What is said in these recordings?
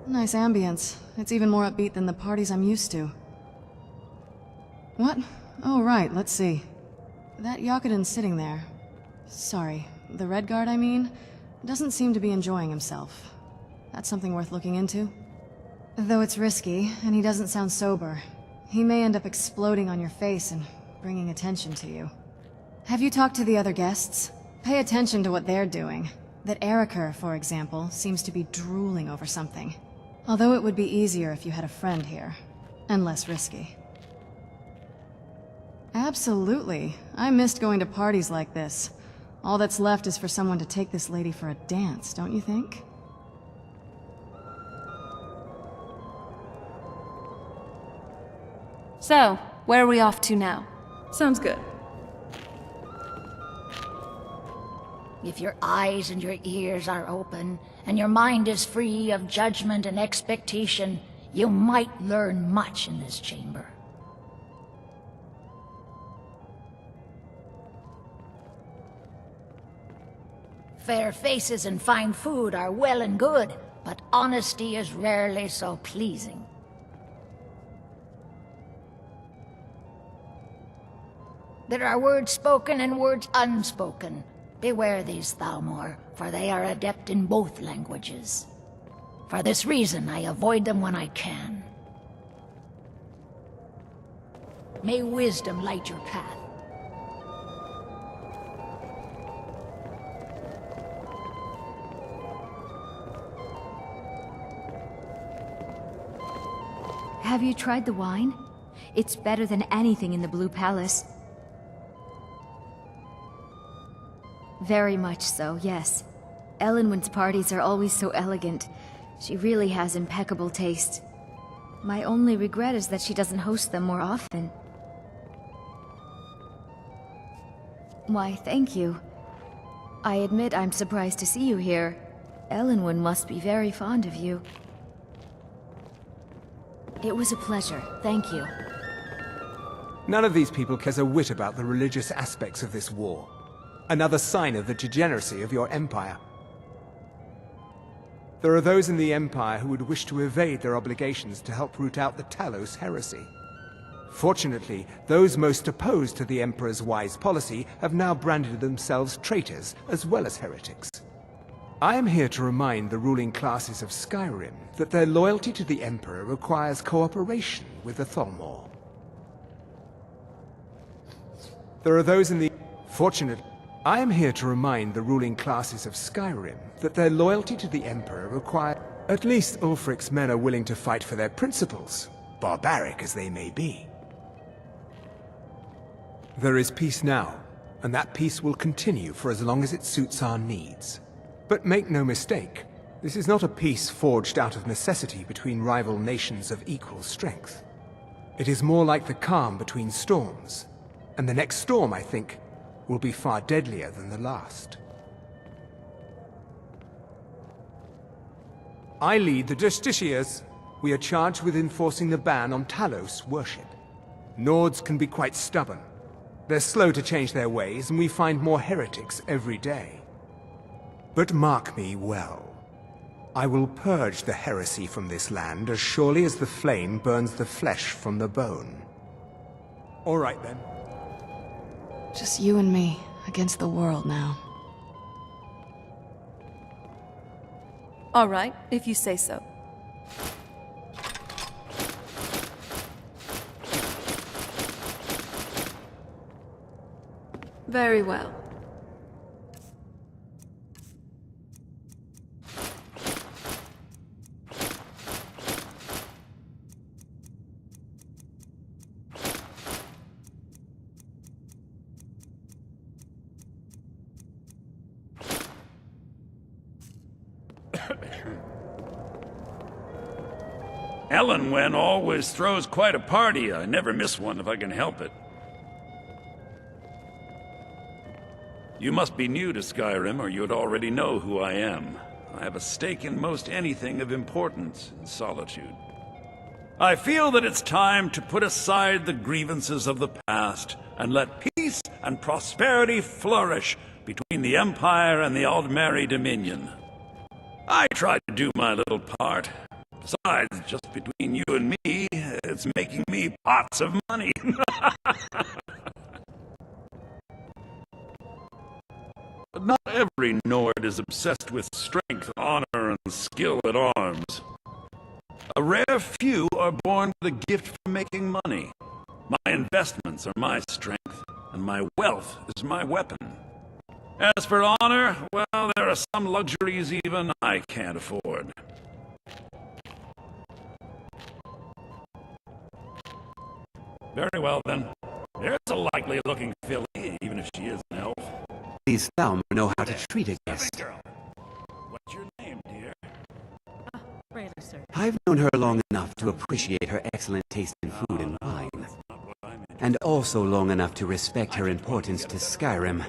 Nice ambience. It's even more upbeat than the parties I'm used to. What? Oh, right, let's see. That Yakuden's sitting there. Sorry, the Red Guard, I mean, doesn't seem to be enjoying himself. That's something worth looking into. Though it's risky, and he doesn't sound sober. He may end up exploding on your face and bringing attention to you. Have you talked to the other guests? Pay attention to what they're doing. That Eriker, for example, seems to be drooling over something. Although it would be easier if you had a friend here. And less risky. Absolutely. I missed going to parties like this. All that's left is for someone to take this lady for a dance, don't you think? So, where are we off to now? Sounds good. If your eyes and your ears are open, and your mind is free of judgment and expectation, you might learn much in this chamber. Fair faces and fine food are well and good, but honesty is rarely so pleasing. There are words spoken and words unspoken. Beware these Thalmor, for they are adept in both languages. For this reason, I avoid them when I can. May wisdom light your path. Have you tried the wine? It's better than anything in the Blue Palace. Very much so, yes. Elenwen's parties are always so elegant. She really has impeccable taste. My only regret is that she doesn't host them more often. Why, thank you. I admit I'm surprised to see you here. Elenwen must be very fond of you. It was a pleasure, thank you. None of these people cares a whit about the religious aspects of this war. Another sign of the degeneracy of your empire. There are those in the Empire who would wish to evade their obligations to help root out the Talos heresy. Fortunately, those most opposed to the Emperor's wise policy have now branded themselves traitors as well as heretics. I am here to remind the ruling classes of Skyrim that their loyalty to the Emperor requires cooperation with the Thalmor. There are those in the... I am here to remind the ruling classes of Skyrim that their loyalty to the Emperor requires... At least Ulfric's men are willing to fight for their principles, barbaric as they may be. There is peace now, and that peace will continue for as long as it suits our needs. But make no mistake, this is not a peace forged out of necessity between rival nations of equal strength. It is more like the calm between storms, and the next storm, I think, will be far deadlier than the last. I lead the Justiciars. We are charged with enforcing the ban on Talos worship. Nords can be quite stubborn. They're slow to change their ways, and we find more heretics every day. But mark me well. I will purge the heresy from this land as surely as the flame burns the flesh from the bone. All right, then. Just you and me, against the world now. All right, if you say so. Very well. Elenwen always throws quite a party. I never miss one if I can help it. You must be new to Skyrim, or you'd already know who I am. I have a stake in most anything of importance in Solitude. I feel that it's time to put aside the grievances of the past and let peace and prosperity flourish between the Empire and the Aldmeri Dominion. I tried to do my little part, Besides, just between you and me, it's making me pots of money. But not every Nord is obsessed with strength, honor, and skill at arms. A rare few are born with a gift for making money. My investments are my strength, and my wealth is my weapon. As for honor, well, there are some luxuries even I can't afford. Very well, then. There's a likely-looking filly, even if she is an elf. These Thalmor know how to treat a guest. Girl, what's your name, dear? Rayla, sir. I've known her long enough to appreciate her excellent taste in food and wine, Not what I meant. and also long enough to respect her importance to Skyrim.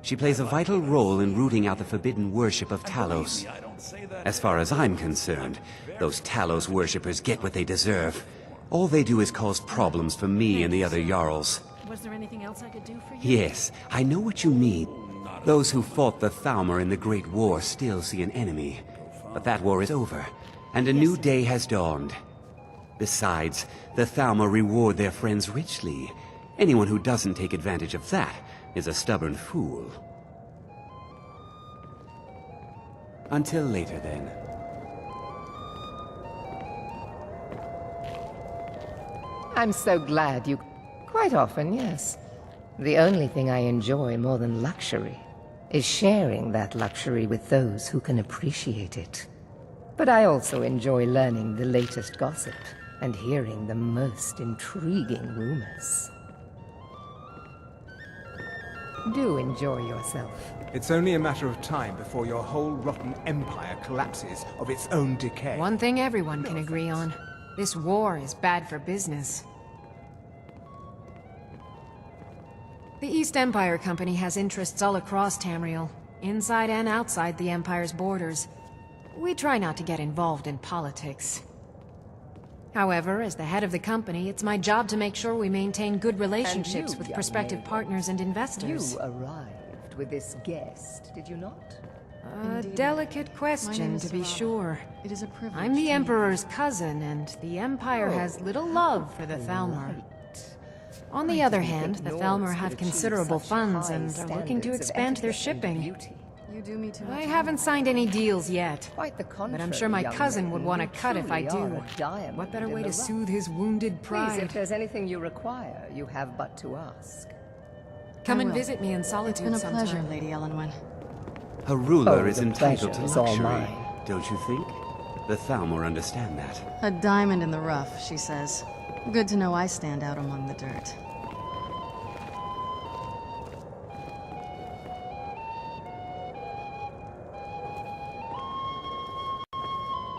She plays a vital role in rooting out the forbidden worship of Talos. I don't say that. As far as I'm concerned, those Talos worshippers get what they deserve. All they do is cause problems for me and the other Jarls. Was there anything else I could do for you? Yes, I know what you mean. Those who fought the Thalmor in the Great War still see an enemy. But that war is over, and a new day has dawned. Besides, the Thalmor reward their friends richly. Anyone who doesn't take advantage of that is a stubborn fool. Until later, then. I'm so glad you... Quite often, yes. The only thing I enjoy more than luxury is sharing that luxury with those who can appreciate it. But I also enjoy learning the latest gossip and hearing the most intriguing rumors. Do enjoy yourself. It's only a matter of time before your whole rotten empire collapses of its own decay. One thing everyone can agree on. This war is bad for business. The East Empire Company has interests all across Tamriel, inside and outside the Empire's borders. We try not to get involved in politics. However, as the head of the company, it's my job to make sure we maintain good relationships with young prospective maiden, partners and investors. You arrived with this guest, did you not? A Indeed. delicate My name question, is to be Serana. sure. It is a privilege. I'm the to meet Emperor's cousin, and the Empire has little love for the Thalmor. On the other hand, the Thalmor have considerable funds and are looking to expand their shipping. you. You do me too much. I haven't signed any deals yet, Quite the contrary, but I'm sure my young cousin would maiden. want to You cut if I truly do. are a diamond What better in way the to rough. soothe his wounded Please, pride? if there's anything you require, you have but to ask. Come I and will. visit me in It's solitude been a sometime. pleasure, Lady Elenwen. A ruler Oh, is the entitled to pleasure is all luxury, mine. don't you think? The Thalmor understand that. A diamond in the rough, she says. Good to know I stand out among the dirt.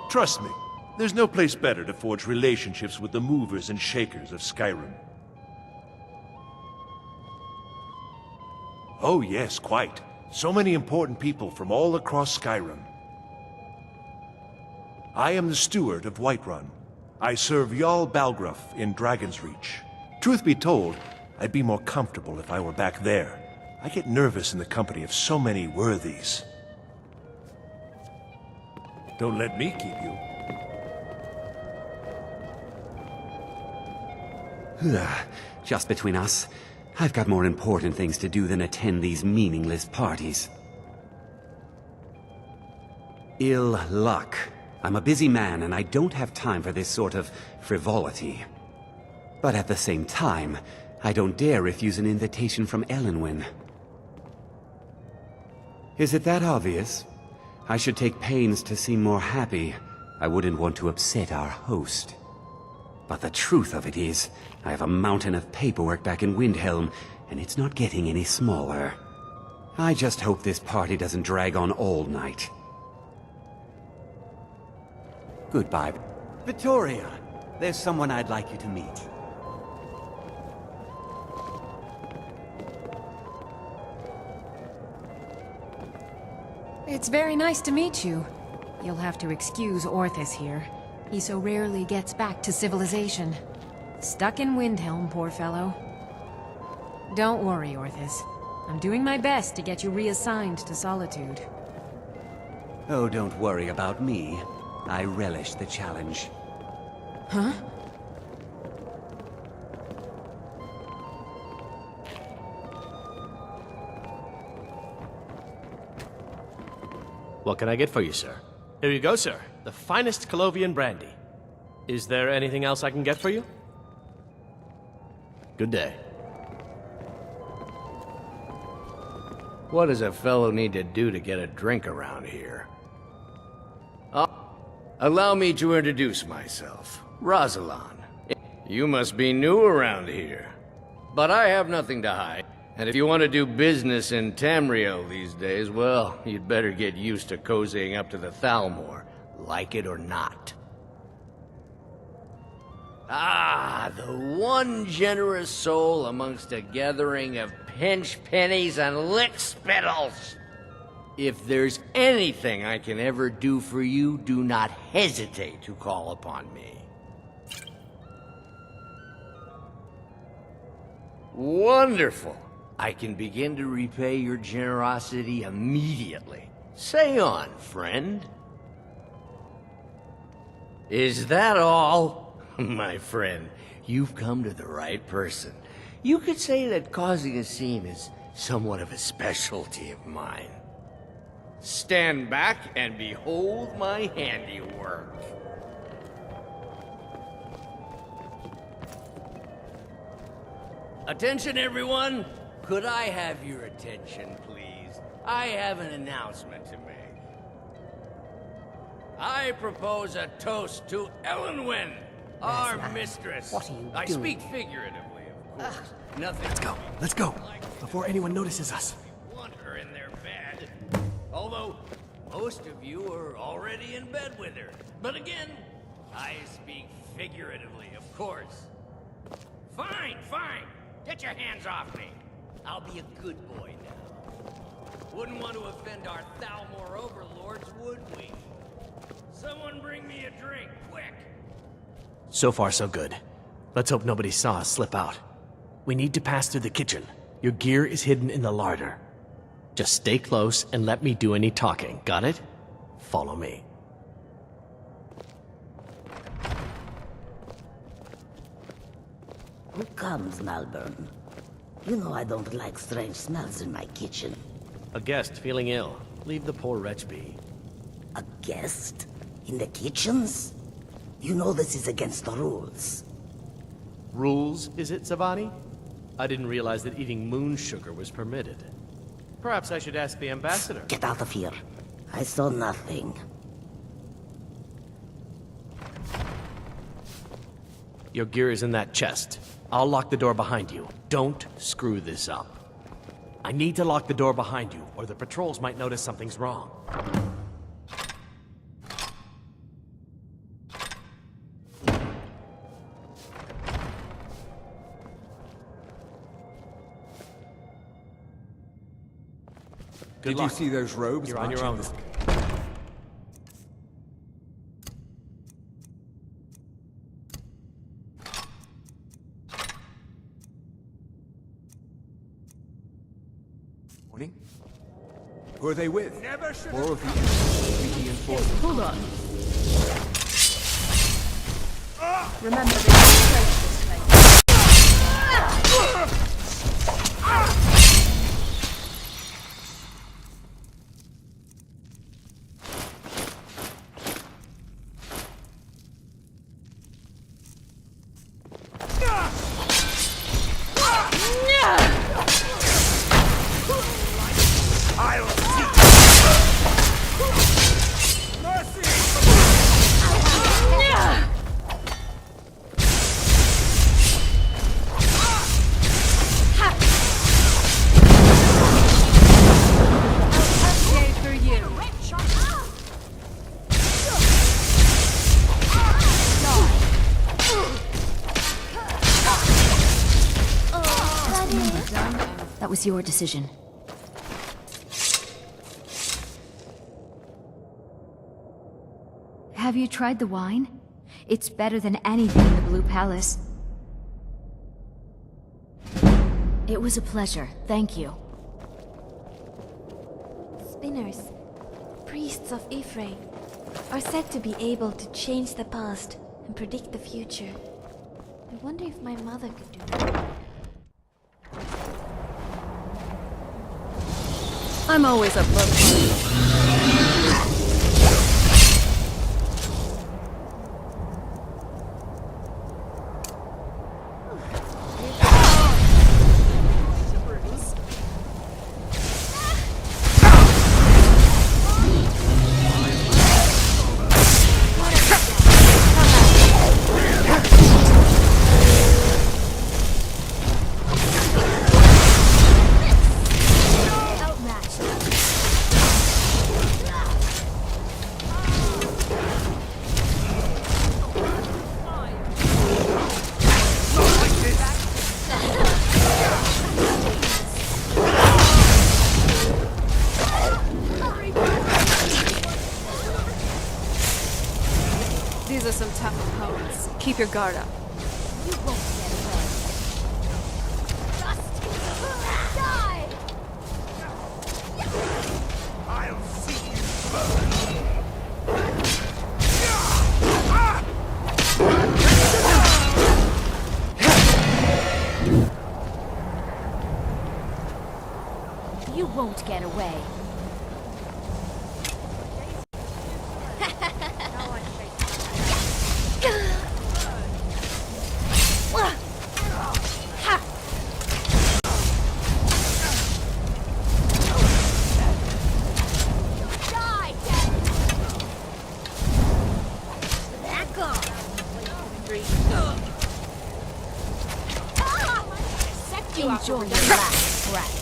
Trust me, there's no place better to forge relationships with the movers and shakers of Skyrim. Oh yes, quite. So many important people from all across Skyrim. I am the steward of Whiterun. I serve Jarl Balgruuf in Dragon's Reach. Truth be told, I'd be more comfortable if I were back there. I get nervous in the company of so many worthies. Don't let me keep you. Just between us, I've got more important things to do than attend these meaningless parties. Ill luck. I'm a busy man and I don't have time for this sort of frivolity. But at the same time, I don't dare refuse an invitation from Elenwen. Is it that obvious? I should take pains to seem more happy. I wouldn't want to upset our host. But the truth of it is, I have a mountain of paperwork back in Windhelm, and it's not getting any smaller. I just hope this party doesn't drag on all night. Goodbye. Victoria, there's someone I'd like you to meet. It's very nice to meet you. You'll have to excuse Orthus here. He so rarely gets back to civilization. Stuck in Windhelm, poor fellow. Don't worry, Orthus. I'm doing my best to get you reassigned to Solitude. Oh, don't worry about me. I relish the challenge. Huh? What can I get for you, sir? Here you go, sir. The finest Colovian brandy. Is there anything else I can get for you? Good day. What does a fellow need to do to get a drink around here? Allow me to introduce myself. Rosalind. You must be new around here. But I have nothing to hide. And if you want to do business in Tamriel these days, well, you'd better get used to cozying up to the Thalmor, like it or not. Ah, the one generous soul amongst a gathering of pinch pennies and lick spittles. If there's anything I can ever do for you, do not hesitate to call upon me. Wonderful. I can begin to repay your generosity immediately. Say on, friend. Is that all? My friend, you've come to the right person. You could say that causing a scene is somewhat of a specialty of mine. Stand back and behold my handiwork. Attention, everyone! Could I have your attention, please? I have an announcement to make. I propose a toast to Elenwen, our mistress. What are you I doing? speak figuratively, of course. Nothing. Let's go. Before anyone notices us. Want her in their bed. Although, most of you are already in bed with her. But again, I speak figuratively, of course. Fine, fine. Get your hands off me. I'll be a good boy now. Wouldn't want to offend our Thalmor overlords, would we? Someone bring me a drink, quick. So far, so good. Let's hope nobody saw us slip out. We need to pass through the kitchen. Your gear is hidden in the larder. Just stay close and let me do any talking. Got it? Follow me. Who comes, Malburn? You know I don't like strange smells in my kitchen. A guest feeling ill. Leave the poor wretch be. A guest? In the kitchens? You know this is against the rules. Rules, is it, Zavani? I didn't realize that eating moon sugar was permitted. Perhaps I should ask the ambassador. Get out of here. I saw nothing. Your gear is in that chest. I'll lock the door behind you. Don't screw this up. I need to lock the door behind you, or the patrols might notice something's wrong. Did you see those robes? You're on your marching own. this- Morning. Who are they with? More of the reinforced. Hold on. Remember this is this That was your decision. Have you tried the wine? It's better than anything in the Blue Palace. It was a pleasure. Thank you. Spinners. priests of Ephraim are said to be able to change the past and predict the future. I wonder if my mother could do that. I'm always up for a party. These are some tough opponents. Keep your guard up. You won't get away. Just die! I'll see you burn. You won't get away. Enjoy your last breath.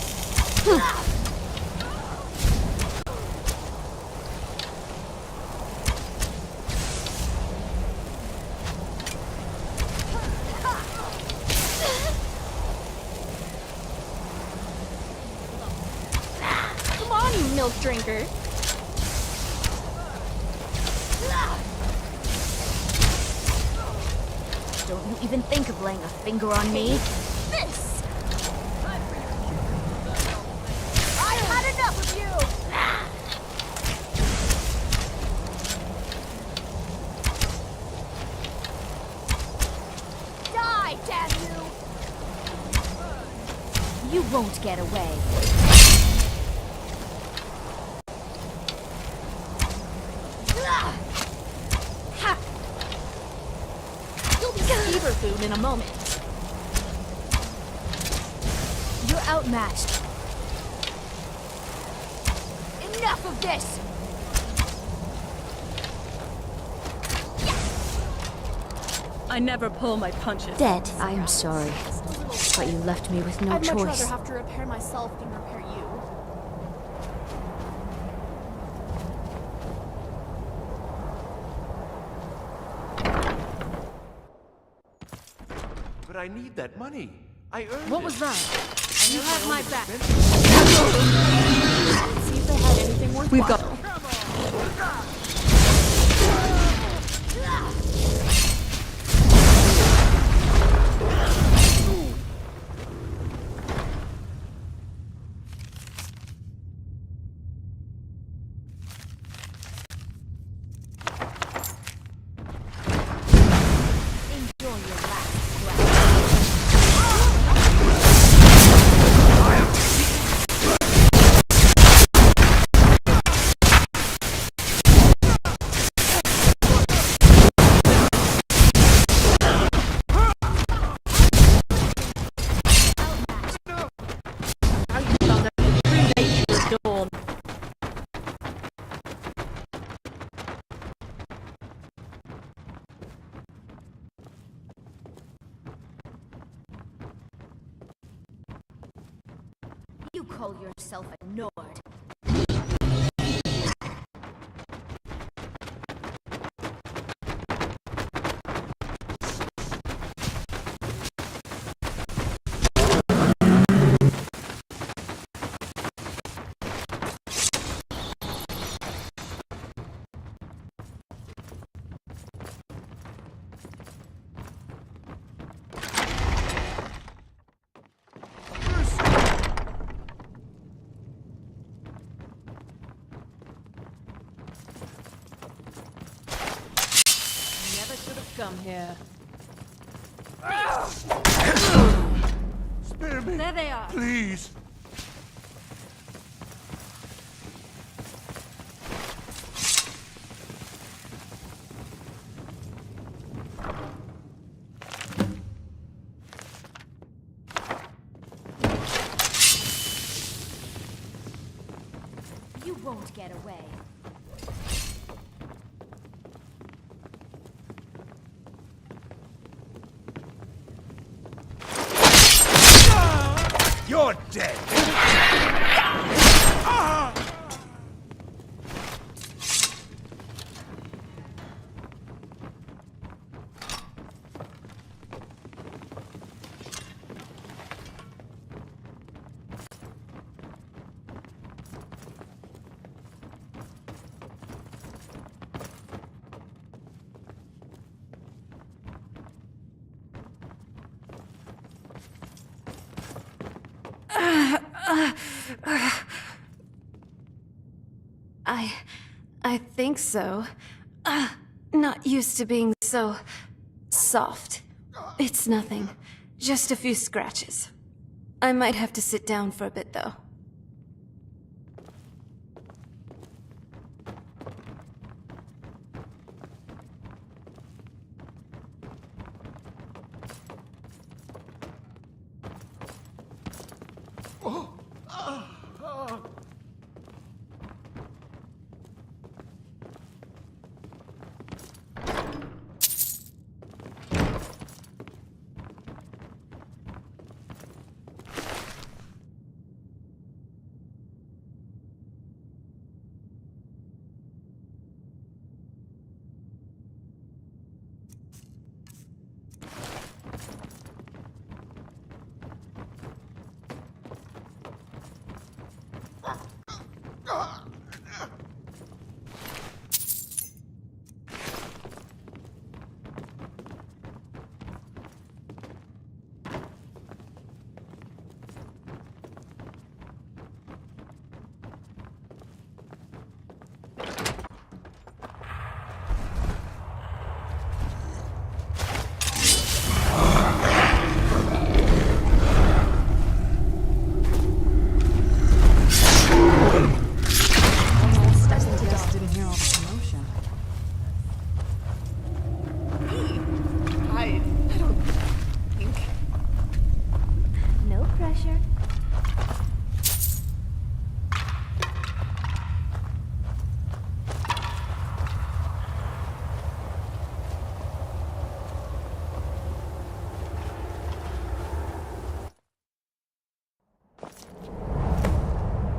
Come on, you milk drinker. Don't you even think of laying a finger on me? This! I've had enough of you! Die, damn you! You won't get away. You'll be fever food in a moment. You're outmatched. Enough of this! I never pull my punches. Dead. I am sorry. But you left me with no I'd choice. much rather have to repair myself than repair you. But I need that money. I earned What it. was that? You have my back. See if they had anything worthwhile. We've got... Enjoy your last breath. You call yourself a Nord. Come here. Spare me! There they are. Please! You won't get away. You're dead! I think so. Not used to being so soft. It's nothing. Just a few scratches. I might have to sit down for a bit, though.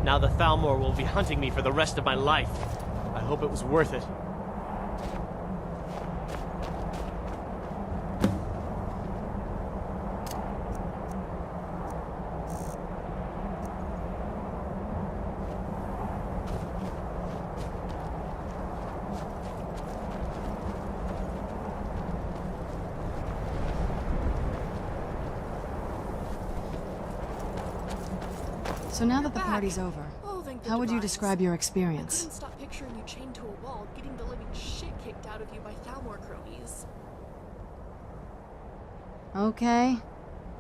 Now the Thalmor will be hunting me for the rest of my life. I hope it was worth it. So now that the party's over, how would you describe your I experience? couldn't stop picturing you chained to a wall, getting the living shit kicked out of you by Thalmor cronies. Okay.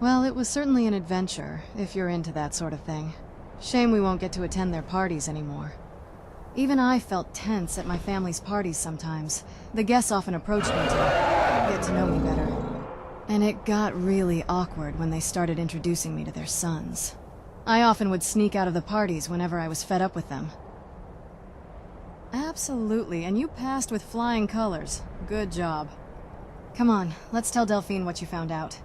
Well, it was certainly an adventure, if you're into that sort of thing. Shame we won't get to attend their parties anymore. Even I felt tense at my family's parties sometimes. The guests often approached me to get to know me better. And it got really awkward when they started introducing me to their sons. I often would sneak out of the parties whenever I was fed up with them. Absolutely, and you passed with flying colors. Good job. Come on, let's tell Delphine what you found out.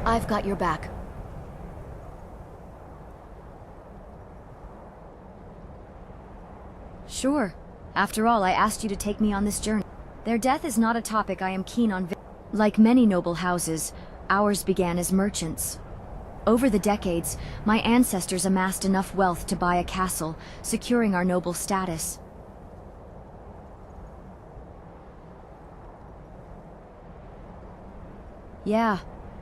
I've got your back. Sure. After all, I asked you to take me on this journey. Their death is not a topic I am keen on. Like many noble houses, ours began as merchants. Over the decades, my ancestors amassed enough wealth to buy a castle, securing our noble status. Yeah,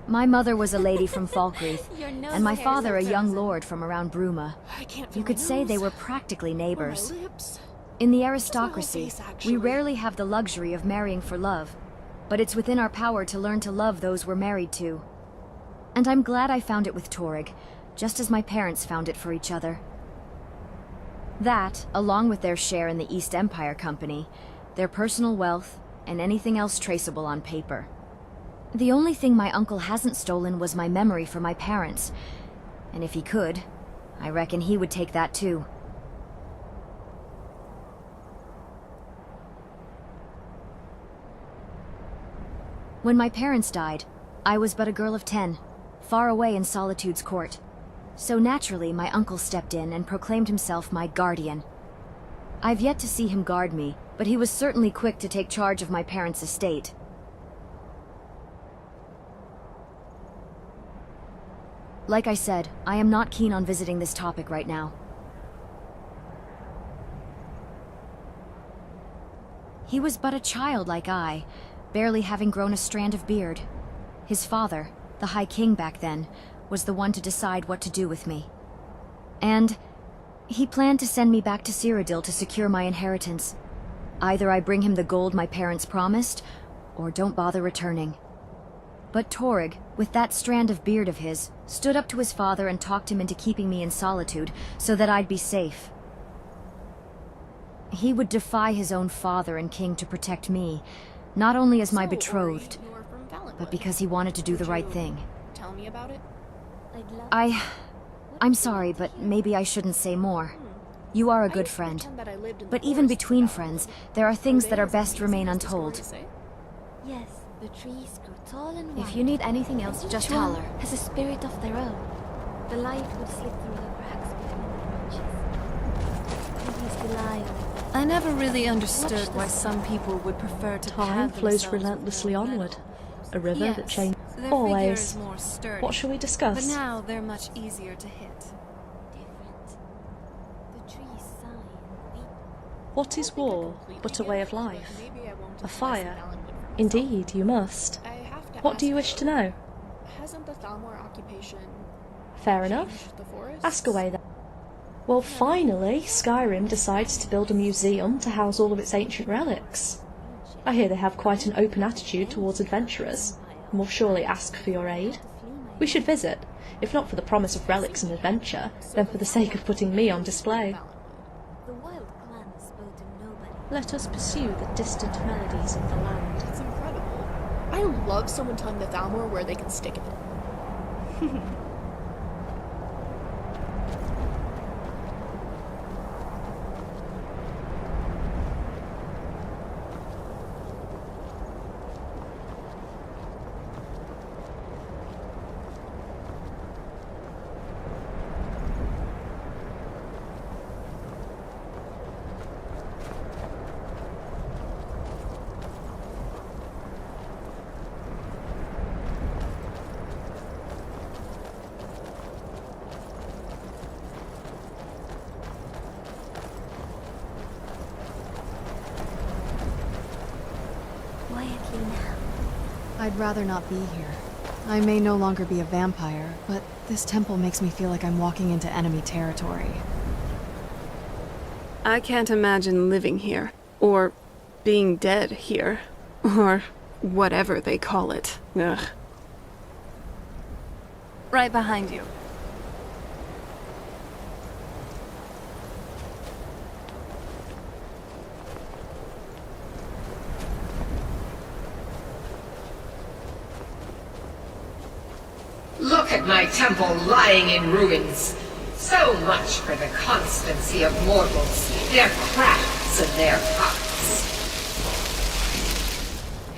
My mother was a lady from Falkreath, Your nose and my hairs father are a young frozen. lord from around Bruma. I can't feel You could my say they nose. were practically Or my neighbors. lips. In the whole aristocracy, face, we actually. rarely have the luxury of marrying for love, but it's within our power to learn to love those we're married to. And I'm glad I found it with Torrig, just as my parents found it for each other. That, along with their share in the East Empire Company, their personal wealth, and anything else traceable on paper. The only thing my uncle hasn't stolen was my memory for my parents, and if he could, I reckon he would take that too. When my parents died, I was but a girl of 10, far away in Solitude's court. So naturally, my uncle stepped in and proclaimed himself my guardian. I've yet to see him guard me, but he was certainly quick to take charge of my parents' estate. Like I said, I am not keen on visiting this topic right now. He was but a child like I, barely having grown a strand of beard. His father, the High King back then, was the one to decide what to do with me. And he planned to send me back to Cyrodiil to secure my inheritance. Either I bring him the gold my parents promised, or don't bother returning. But Torrig, with that strand of beard of his, stood up to his father and talked him into keeping me in Solitude so that I'd be safe. He would defy his own father and king to protect me, not only as my betrothed, but because he wanted to do the right thing. Tell me about it. I'm sorry, but maybe I shouldn't say more. You are a good friend. But even between friends, there are things that are best remain untold. Yes, the trees grow tall and wide. If you need anything else, just Each one holler. has a spirit of their own. The light would slip through the cracks between the branches. And he's the lion. I never really understood why some people would prefer to Time pad flows themselves relentlessly with onward. A river that Yes, changes their figure always. is more sturdy, What shall we discuss? But now they're much easier to hit. The trees sigh and weep. What is war but a way of life? A fire? Indeed, you must. What do you wish to know? Hasn't the Thalmor occupation Fair enough. changed the forest? Ask away then. Well, finally, Skyrim decides to build a museum to house all of its ancient relics. I hear they have quite an open attitude towards adventurers, and will surely ask for your aid. We should visit, if not for the promise of relics and adventure, then for the sake of putting me on display. The wild clans bow to nobody. Let us pursue the distant melodies of the land. It's incredible. I love someone telling the Thalmor where they can stick it. Quietly now. I'd rather not be here. I may no longer be a vampire, but this temple makes me feel like I'm walking into enemy territory. I can't imagine living here, or being dead here, or whatever they call it. Ugh. Right behind you. Look at my temple lying in ruins. So much for the constancy of mortals, their crafts and their arts.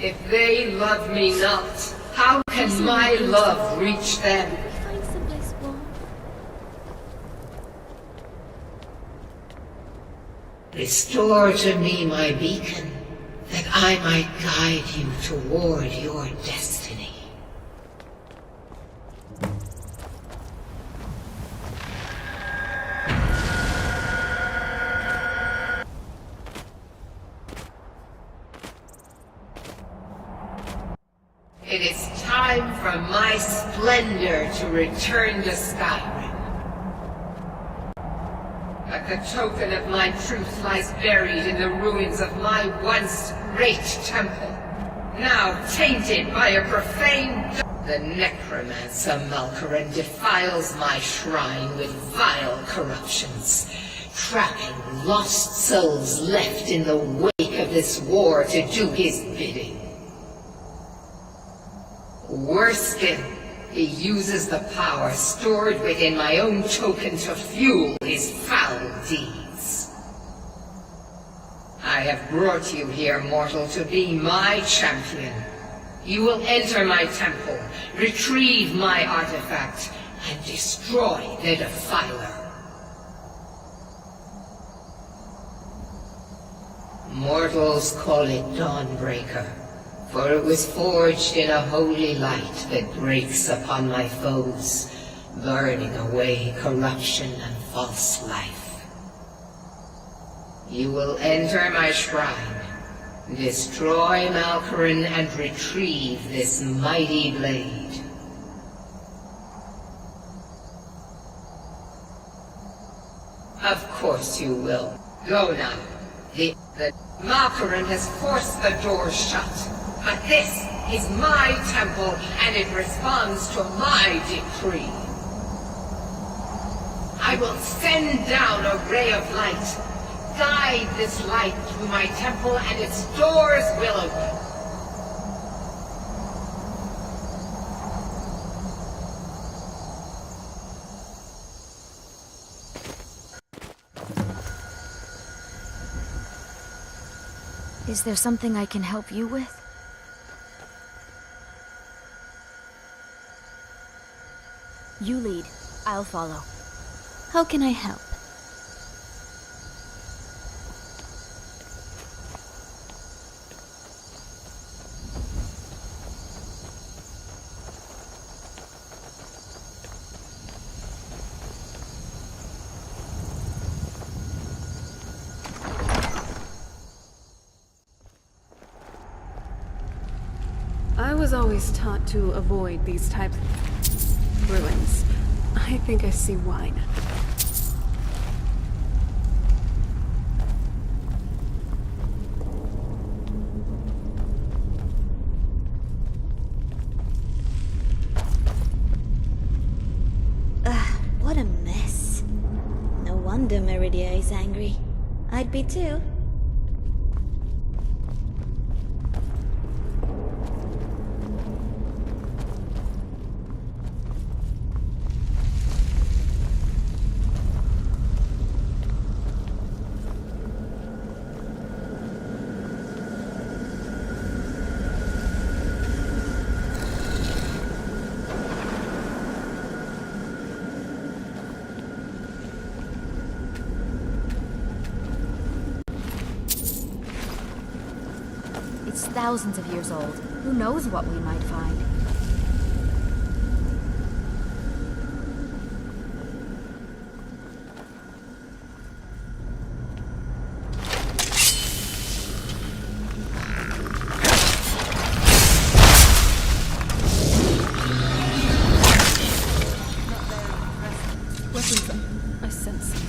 If they love me not, how can my love reach them? Find someplace warm. Restore to me my beacon, that I might guide you toward your destiny. It is time. time for my splendor to return to Skyrim. But the token of my truth lies buried in the ruins of my once great temple, now tainted by a profane... The necromancer Malkaran defiles my shrine with vile corruptions, trapping lost souls left in the wake of this war to do his bidding. Worse still, he uses the power stored within my own token to fuel his foul deeds. I have brought you here, mortal, to be my champion. You will enter my temple, retrieve my artifact, and destroy the Defiler. Mortals call it Dawnbreaker, for it was forged in a holy light that breaks upon my foes, burning away corruption and false life. You will enter my shrine, destroy Malkaran, and retrieve this mighty blade. Of course you will. Go now. The Malkaran has forced the door shut. But this is my temple, and it responds to my decree. I will send down a ray of light. Guide this light through my temple, and its doors will open. Is there something I can help you with? You lead. I'll follow. How can I help? I was always taught to avoid these types of ruins. I think I see why now. What a mess. No wonder Meridia is angry. I'd be too. It's thousands of years old. Who knows what we might find? Weapons up. I sense them.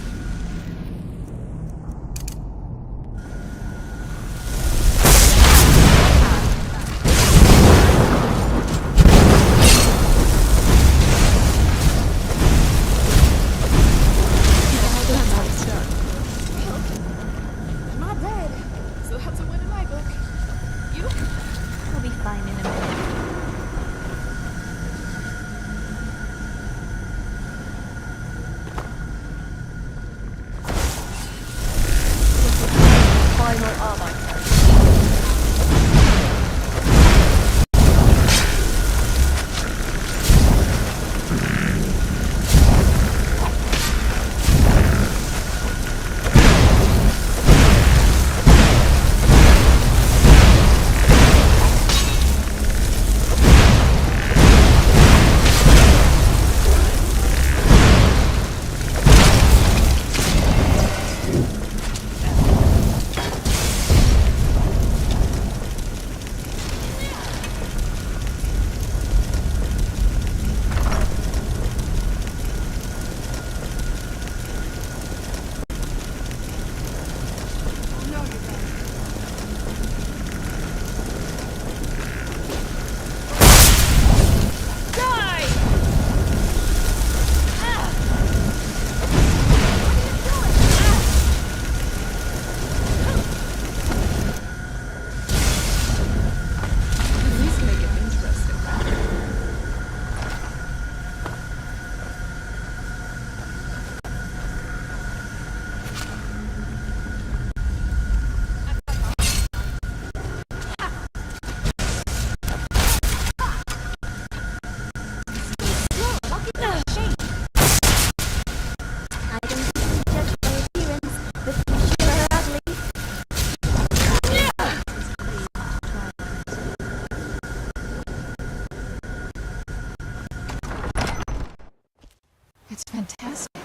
It's fantastic.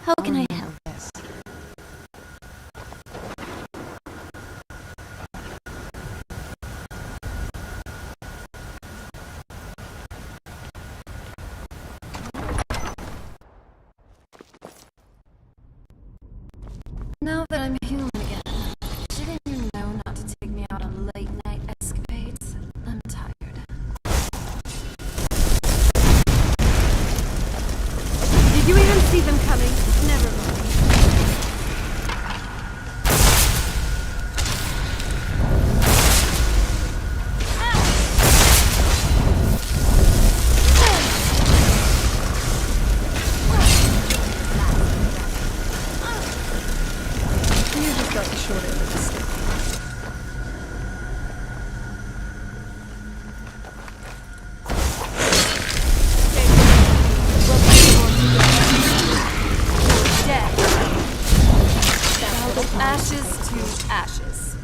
How can I help? This. Now that I'm human again, didn't you know not to take me out on late-night escapades? I'm tired. Did you even see them coming? Never mind. You just got the short end of the stick. Ashes to ashes.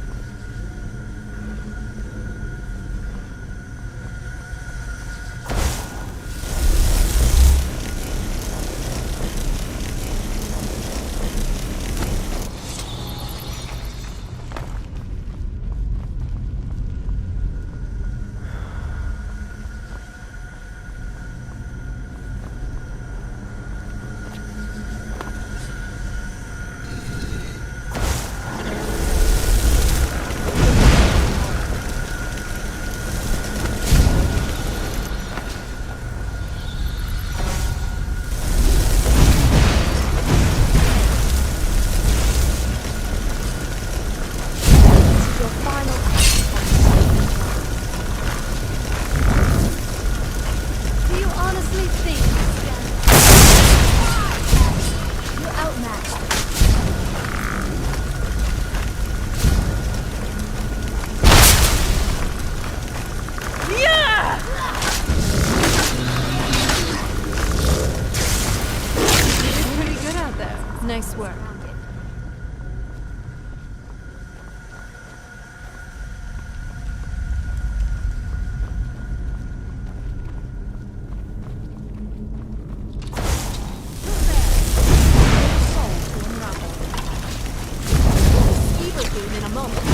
Do you honestly think you're outmatched? Yeah! You're pretty good out there. Nice work. Evil game in a moment.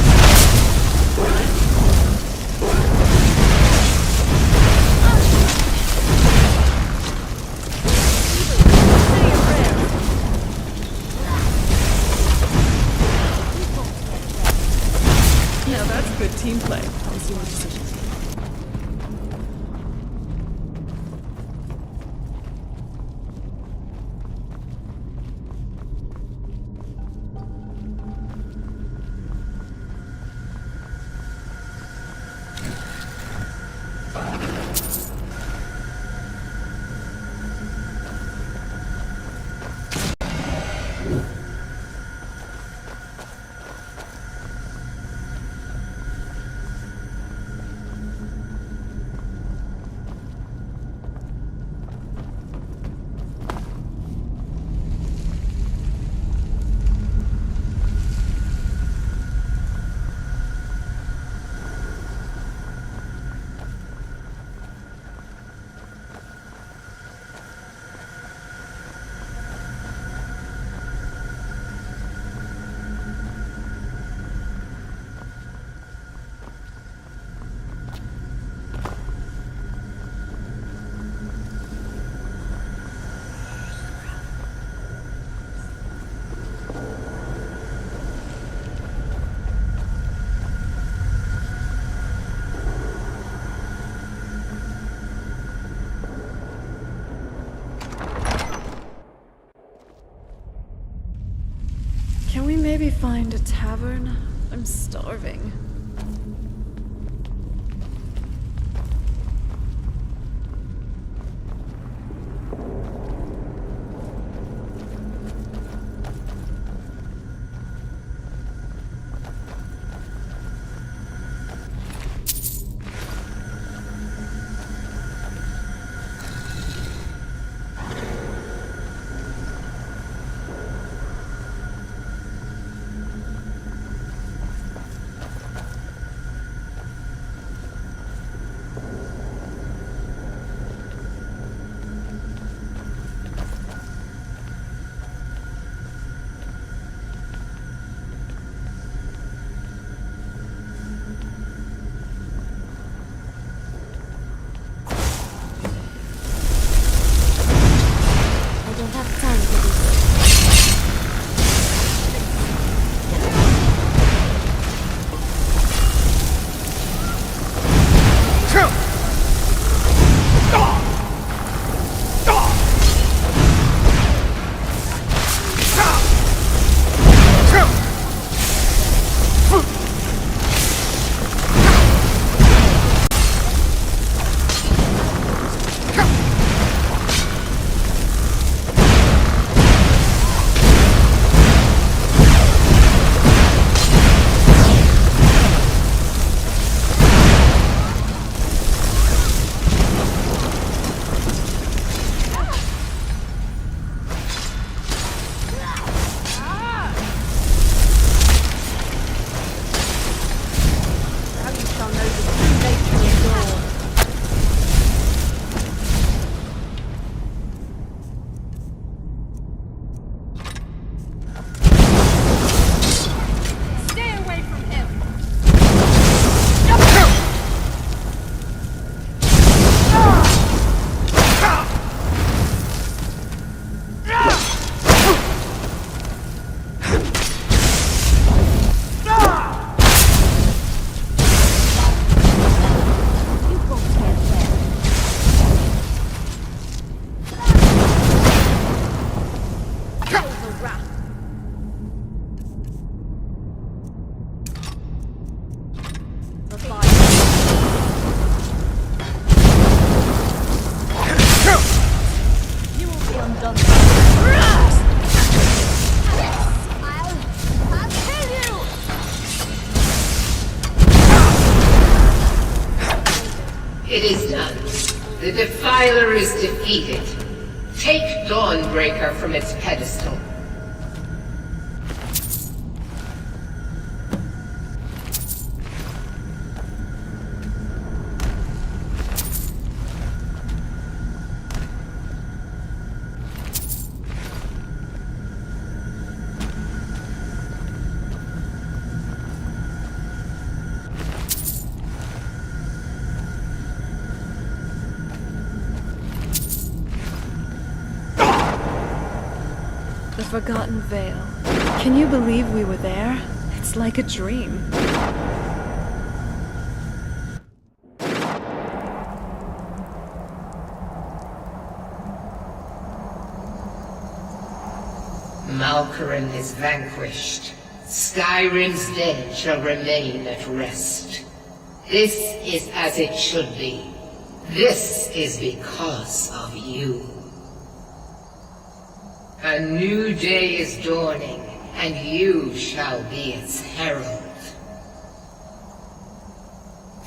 Now that's good team play. I'll see what decisions. Can we maybe find a tavern? I'm starving. It is done. The Defiler is defeated. Take Dawnbreaker from its pedestal. The Forgotten Vale. Can you believe we were there? It's like a dream. Malkoran is vanquished. Skyrim's dead shall remain at rest. This is as it should be. This is because of you. A new day is dawning, and you shall be its herald.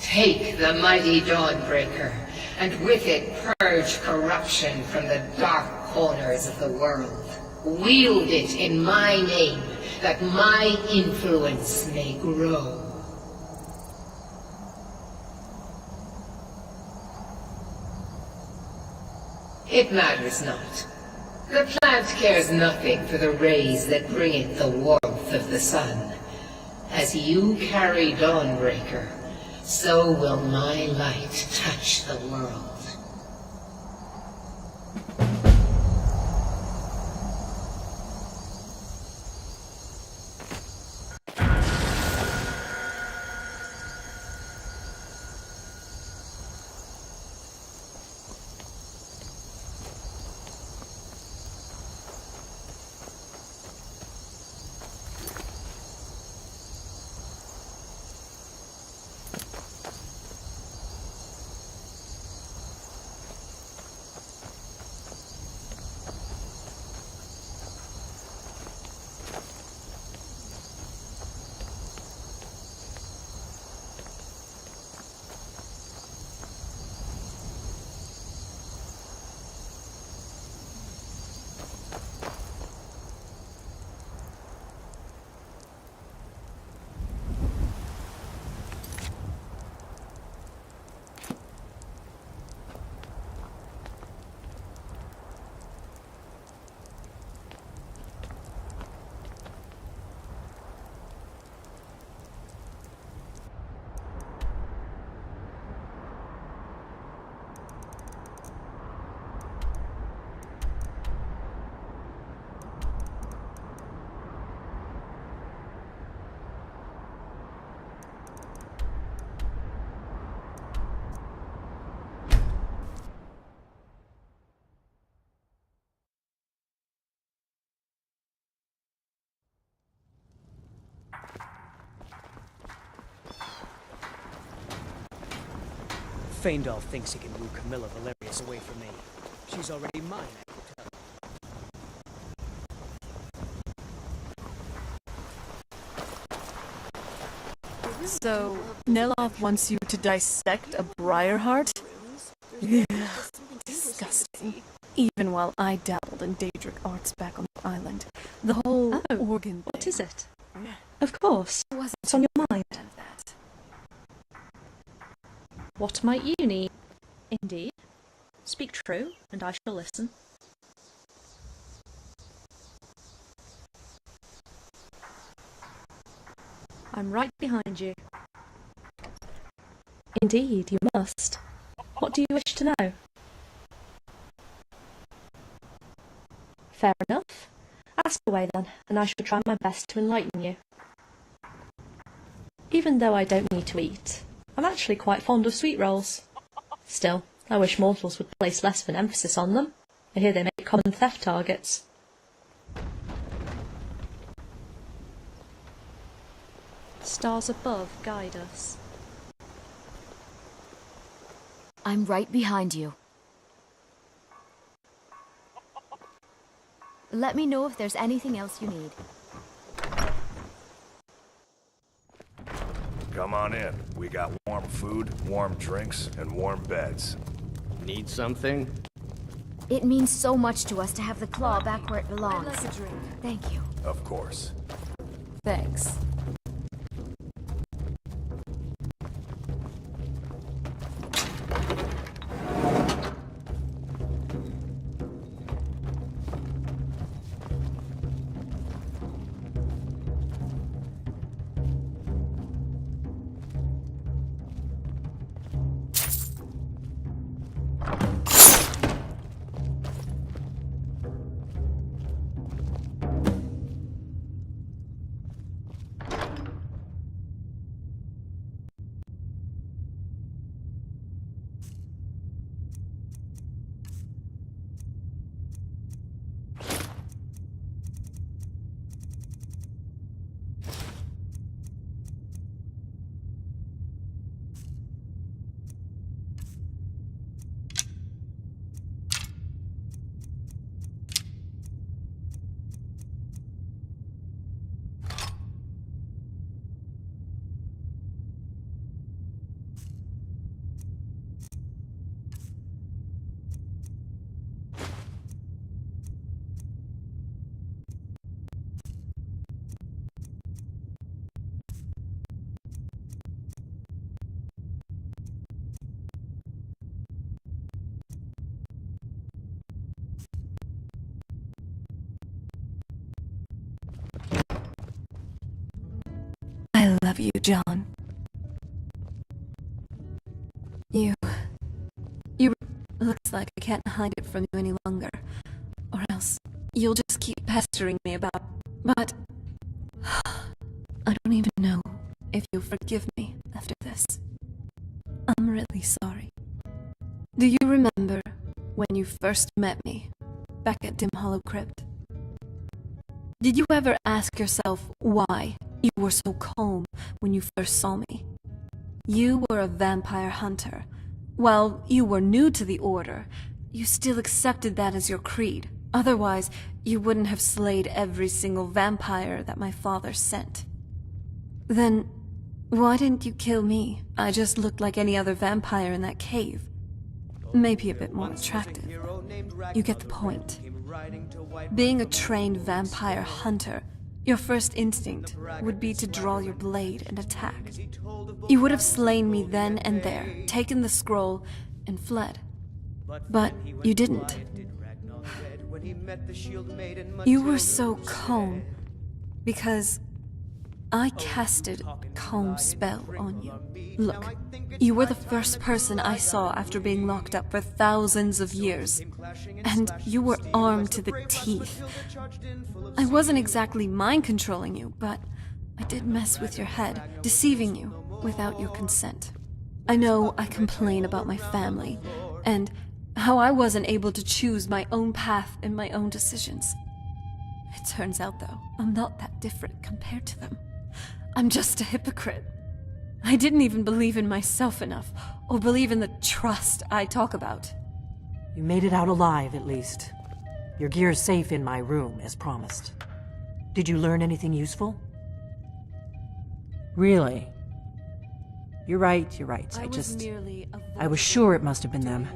Take the mighty Dawnbreaker, and with it purge corruption from the dark corners of the world. Wield it in my name, that my influence may grow. It matters not. The plant cares nothing for the rays that bring it the warmth of the sun. As you carry Dawnbreaker, so will my light touch the world. Faendal thinks he can woo Camilla Valerius away from me. She's already mine, I can tell. So, Neloth wants you to dissect a Briarheart? Ugh, disgusting. Even while I dabbled in Daedric arts back on the island, the whole organ What is it? Of course. What's on your mind? What might you need? Indeed. Speak true, and I shall listen. I'm right behind you. Indeed, you must. What do you wish to know? Fair enough. Ask away then, and I shall try my best to enlighten you. Even though I don't need to eat, I'm actually quite fond of sweet rolls. Still, I wish mortals would place less of an emphasis on them. I hear they make common theft targets. Stars above guide us. I'm right behind you. Let me know if there's anything else you need. Come on in. We got warm food, warm drinks, and warm beds. Need something? It means so much to us to have the claw back where it belongs. I'd like a drink. Thank you. Of course. Thanks. I love you, John. You looks like I can't hide it from you any longer, or else you'll just keep pestering me about. But I don't even know if you'll forgive me after this. I'm really sorry. Do you remember when you first met me back at Dim Hollow Crypt? Did you ever ask yourself why you were so calm when you first saw me? You were a vampire hunter. While you were new to the Order, you still accepted that as your creed. Otherwise, you wouldn't have slayed every single vampire that my father sent. Then, why didn't you kill me? I just looked like any other vampire in that cave. Maybe a bit more attractive. You get the point. Being a trained vampire hunter, your first instinct would be to draw your blade and attack. You would have slain me then and there, taken the scroll, and fled. But you didn't. You were so calm because I casted a calm spell on you. Look, you were the first person I saw after being locked up for thousands of years. And you were armed to the teeth. I wasn't exactly mind-controlling you, but I did mess with your head, deceiving you without your consent. I know I complain about my family, and how I wasn't able to choose my own path and my own decisions. It turns out, though, I'm not that different compared to them. I'm just a hypocrite. I didn't even believe in myself enough, or believe in the trust I talk about. You made it out alive, at least. Your gear's safe in my room, as promised. Did you learn anything useful? Really? You're right. I was sure it must have been them.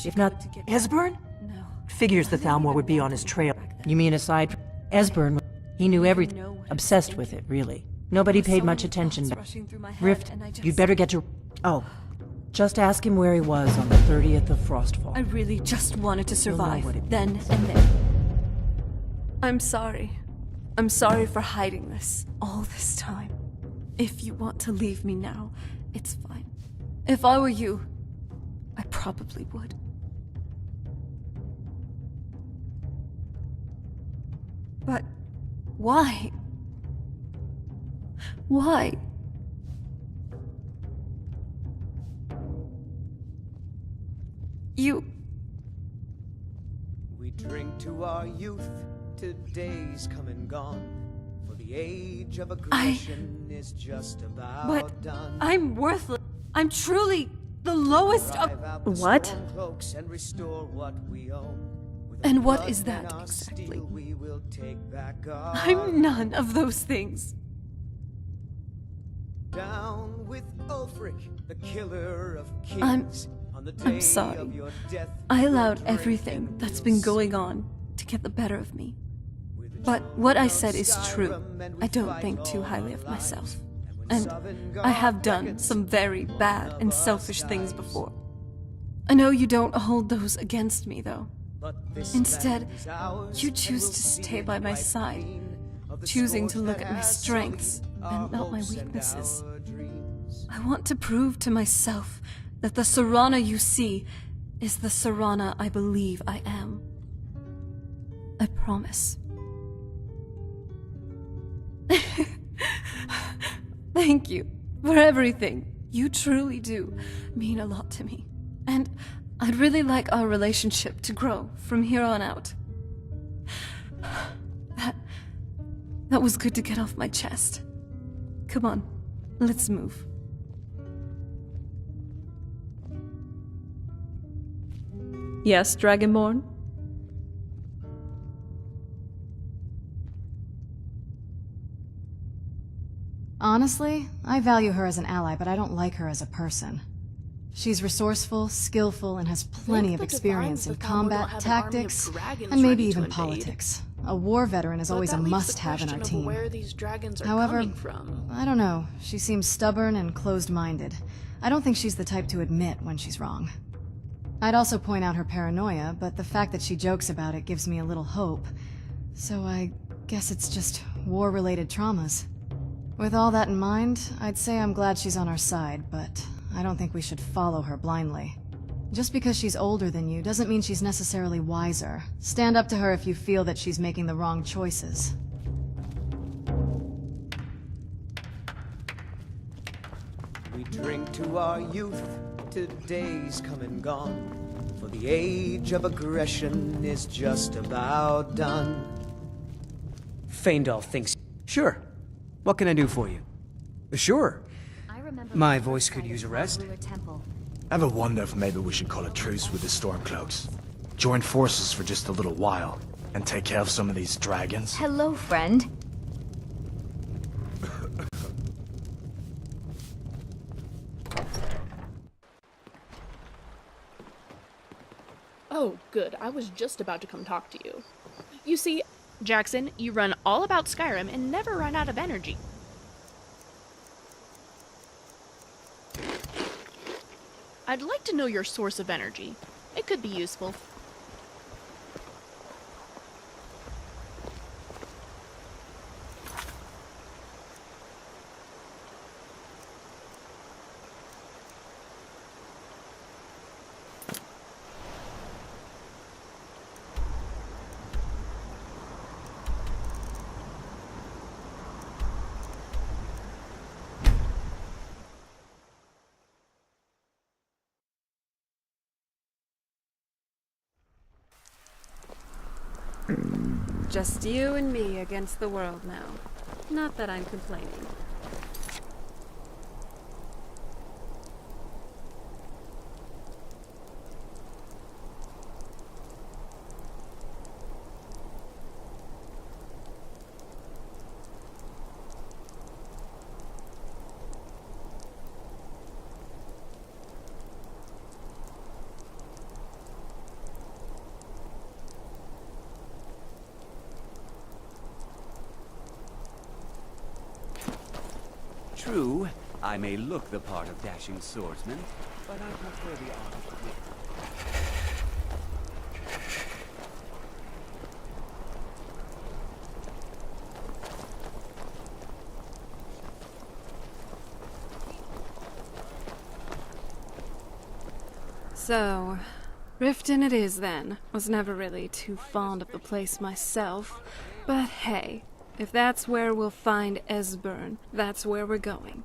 If not, Esbern? No. Figures the Thalmor would be on his trail. You mean aside from Esbern, he knew everything. Obsessed with it, really. Nobody paid much attention. Rift, you'd better get to... Oh, just ask him where he was on the 30th of Frostfall. I really just wanted to survive, what it then and there. I'm sorry. I'm sorry for hiding this all this time. If you want to leave me now, it's fine. If I were you, I probably would. But why? Why? You... We drink to our youth, to days come and gone. For the age of aggression is just about But done. I'm worthless. I'm truly the lowest of... What? And what is that exactly? I'm none of those things. Down with Ulfric, the killer of kings. I'm sorry. I allowed everything that's been going on to get the better of me. But what I said is true. I don't think too highly of myself. And I have done some very bad and selfish things before. I know you don't hold those against me, though. Instead, you choose to stay by my side, choosing to look at my strengths and not my weaknesses. I want to prove to myself that the Serana you see is the Serana I believe I am. I promise. Thank you for everything. You truly do mean a lot to me. And I'd really like our relationship to grow from here on out. That was good to get off my chest. Come on, let's move. Yes, Dragonborn? Honestly, I value her as an ally, but I don't like her as a person. She's resourceful, skillful, and has plenty of experience in combat, tactics, and maybe even politics. A war veteran is always a must-have in our team. However, I don't know. She seems stubborn and closed-minded. I don't think she's the type to admit when she's wrong. I'd also point out her paranoia, but the fact that she jokes about it gives me a little hope. So I guess it's just war-related traumas. With all that in mind, I'd say I'm glad she's on our side, but I don't think we should follow her blindly. Just because she's older than you doesn't mean she's necessarily wiser. Stand up to her if you feel that she's making the wrong choices. We drink to our youth, to days come and gone. For the age of aggression is just about done. Feindal thinks... Sure. What can I do for you? Sure. My voice could use a rest. Ever wonder if maybe we should call a truce with the Stormcloaks? Join forces for just a little while, and take care of some of these dragons? Hello, friend. Oh, good. I was just about to come talk to you. You see, Jackson, you run all about Skyrim and never run out of energy. I'd like to know your source of energy. It could be useful. Just you and me against the world now. Not that I'm complaining. True, I may look the part of dashing swordsman, but I prefer the art of wit. So, Riften it is then. Was never really too fond of the place myself. But hey, if that's where we'll find Esbern, that's where we're going.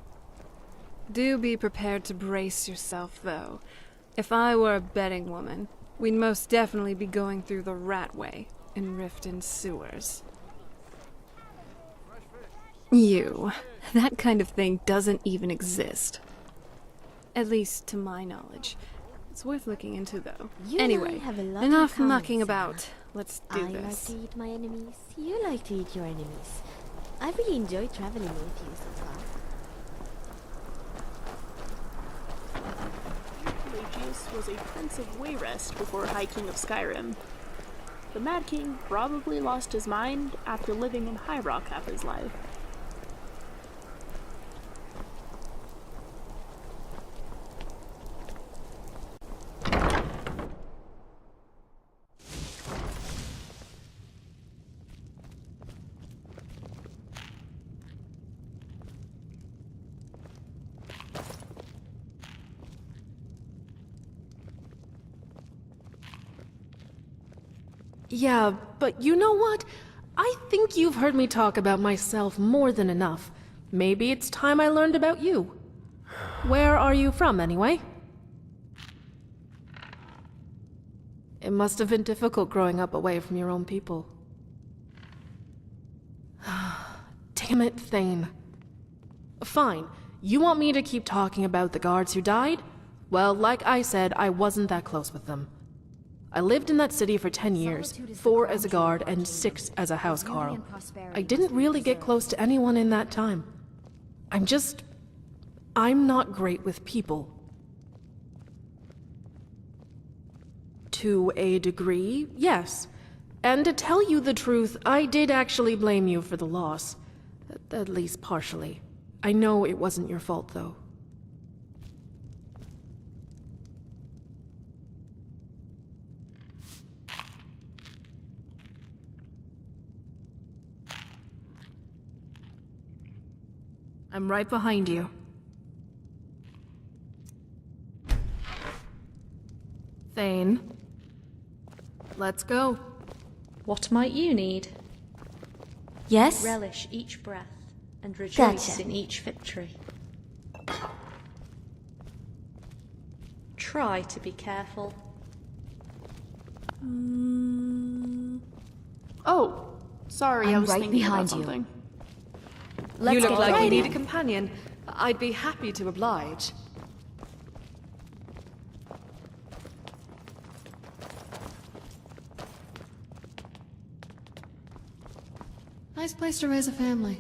Do be prepared to brace yourself, though. If I were a betting woman, we'd most definitely be going through the Ratway in Riften sewers. That kind of thing doesn't even exist. At least to my knowledge. It's worth looking into, though. Anyway, enough mucking about. Let's do I this. like to eat my enemies. You like to eat your enemies. I really enjoyed traveling with you so far. Pelagius was a prince of Wayrest before High King of Skyrim. The Mad King probably lost his mind after living in High Rock half his life. Yeah, but you know what? I think you've heard me talk about myself more than enough. Maybe it's time I learned about you. Where are you from, anyway? It must have been difficult growing up away from your own people. Damn it, Thane. Fine. You want me to keep talking about the guards who died? Well, like I said, I wasn't that close with them. I lived in that city for 10 years, 4 as a guard and 6 as a housecarl. I didn't really get close to anyone in that time. I'm not great with people. To a degree, yes. And to tell you the truth, I did actually blame you for the loss. At least partially. I know it wasn't your fault, though. I'm right behind you. Thane. Let's go. What might you need? Yes? Relish each breath and rejoice Gotcha. in each victory. Try to be careful. Oh, sorry, I I'm was right thinking about behind you. something. Let's you look get like you ready. need a companion. I'd be happy to oblige. Nice place to raise a family.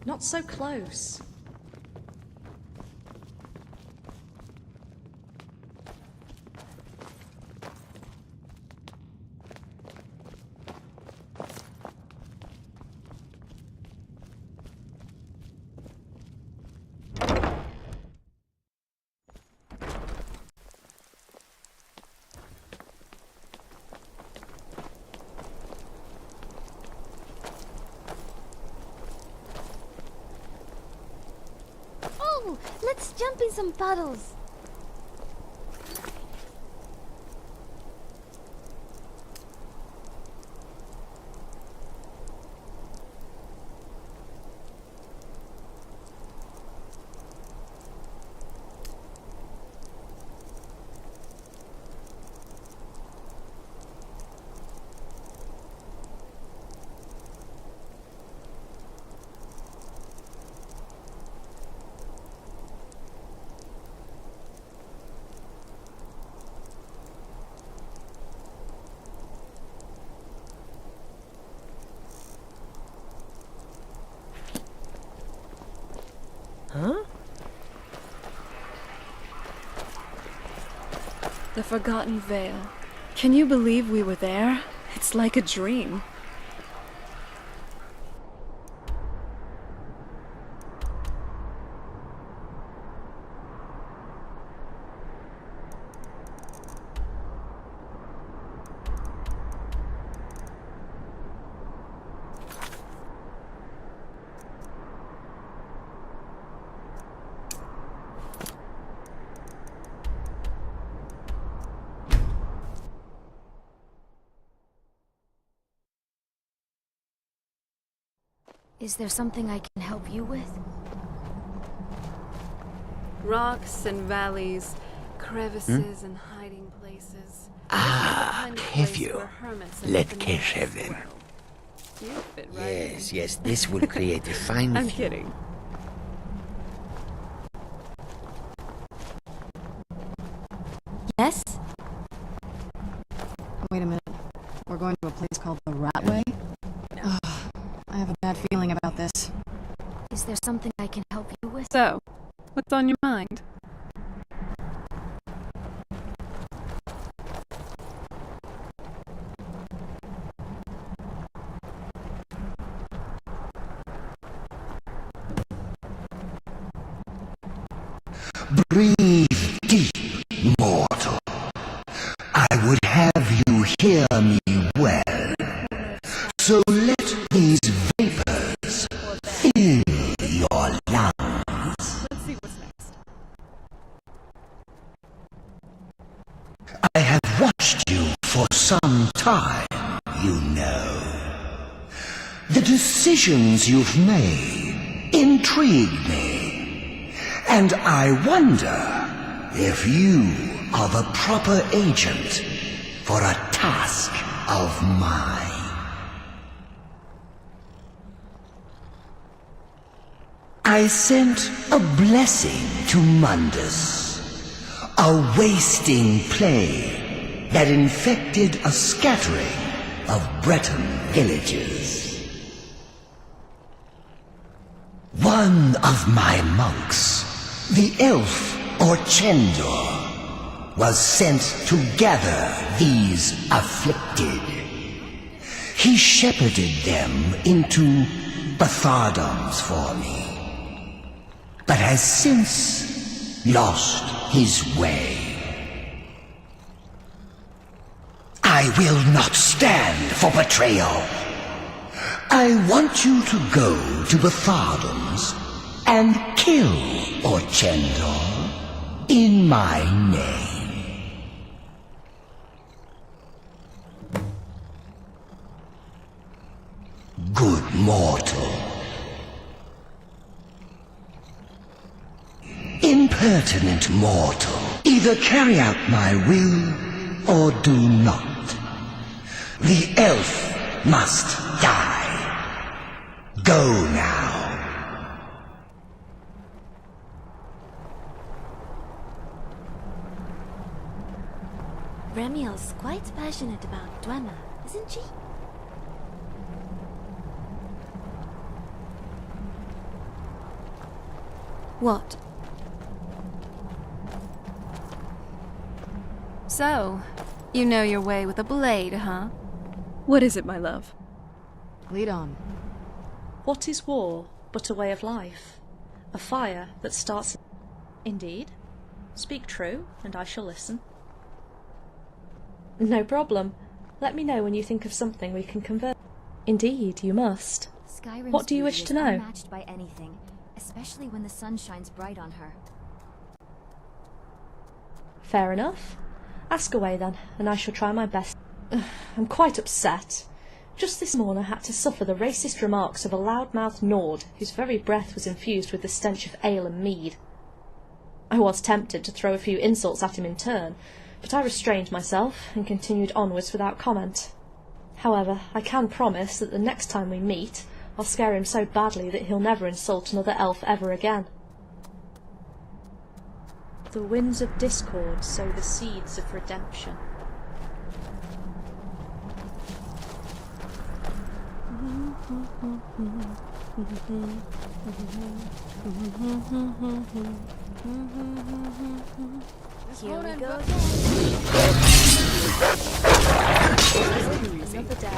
Not so close. Oh, let's jump in some puddles. The Forgotten Vale. Can you believe we were there? It's like a dream. Is there something I can help you with? Rocks and valleys, crevices and hiding places. Have you? Let Kesh have them. You fit right in. Yes, this will create a fine... I'm kidding. Yes? Wait a minute. We're going to a place called the Ratway? Ugh, I have a bad feeling about this. Is there something I can help you with? So, what's on your mind? Breathe deep, mortal. I would have you hear me well. So let these vapors fill your lungs. Let's see what's next. I have watched you for some time, you know. The decisions you've made intrigue me, and I wonder if you are the proper agent for a task of mine. I sent a blessing to Mundus, a wasting plague that infected a scattering of Breton villages. One of my monks, the elf Orchendor, was sent to gather these afflicted. He shepherded them into Bathardums for me, but has since lost his way. I will not stand for betrayal. I want you to go to Bathardums and kill Orchendor in my name. Good mortal. Impertinent mortal. Either carry out my will or do not. The elf must die. Go now. Remiel's quite passionate about Dwemer, isn't she? What? So, you know your way with a blade, huh? What is it, my love? Lead on. What is war but a way of life? A fire that starts... Indeed. Speak true, and I shall listen. No problem. Let me know when you think of something we can convert. Indeed, you must. Skyrim's What do you beauty wish is to know? Unmatched by anything, especially when the sun shines bright on her. Fair enough. Ask away then, and I shall try my best. I'm quite upset. Just this morning I had to suffer the racist remarks of a loud-mouthed Nord, whose very breath was infused with the stench of ale and mead. I was tempted to throw a few insults at him in turn, but I restrained myself and continued onwards without comment. However, I can promise that the next time we meet, I'll scare him so badly that he'll never insult another elf ever again. The winds of discord sow the seeds of redemption. Here we go again. Another day.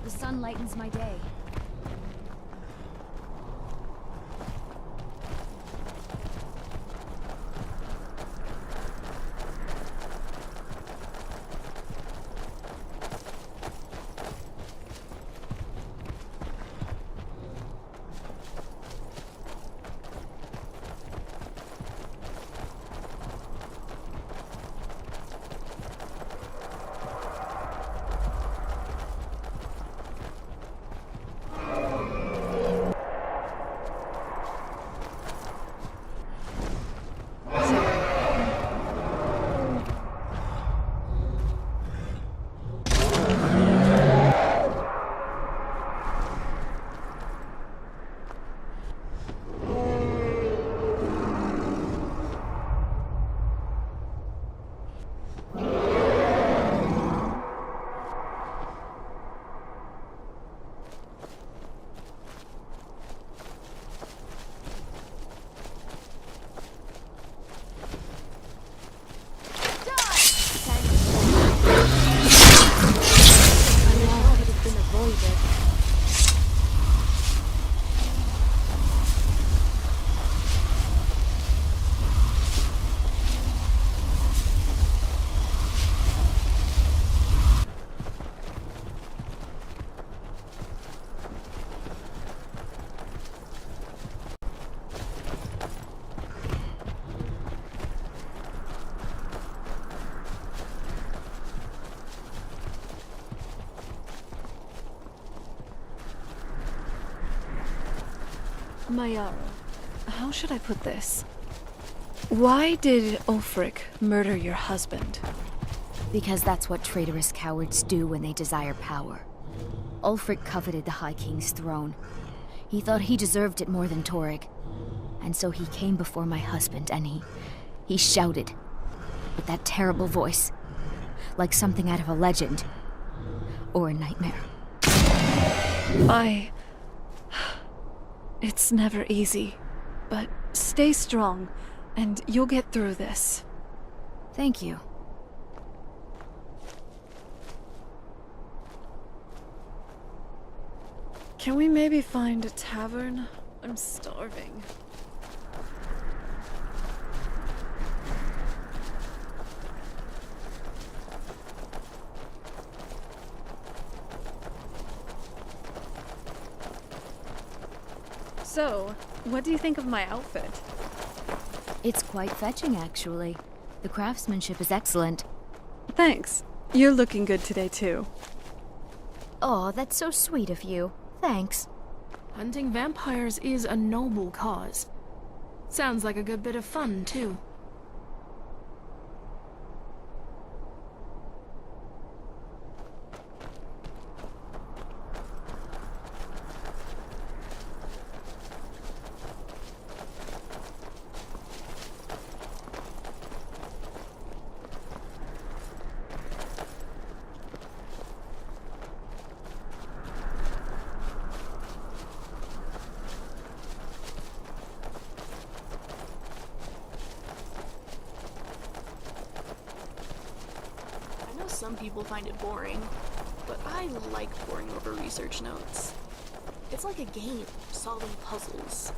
The sun lightens my day. Mayaro, how should I put this? Why did Ulfric murder your husband? Because that's what traitorous cowards do when they desire power. Ulfric coveted the High King's throne. He thought he deserved it more than Torrig. And so he came before my husband and he shouted with that terrible voice, like something out of a legend or a nightmare. It's never easy, but stay strong, and you'll get through this. Thank you. Can we maybe find a tavern? I'm starving. So, what do you think of my outfit? It's quite fetching, actually. The craftsmanship is excellent. Thanks. You're looking good today, too. Oh, that's so sweet of you. Thanks. Hunting vampires is a noble cause. Sounds like a good bit of fun, too. Some people find it boring, but I like poring over research notes. It's like a game, solving puzzles.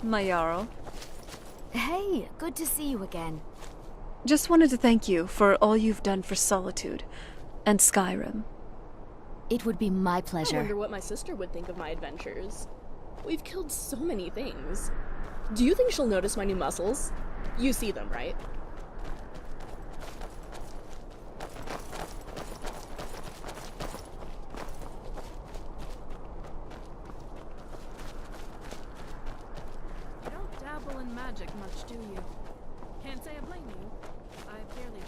Mayaro. Hey, good to see you again. Just wanted to thank you for all you've done for Solitude and Skyrim. It would be my pleasure. I wonder what my sister would think of my adventures. We've killed so many things. Do you think she'll notice my new muscles? You see them, right? You don't dabble in magic much, do you? Can't say I blame you. I barely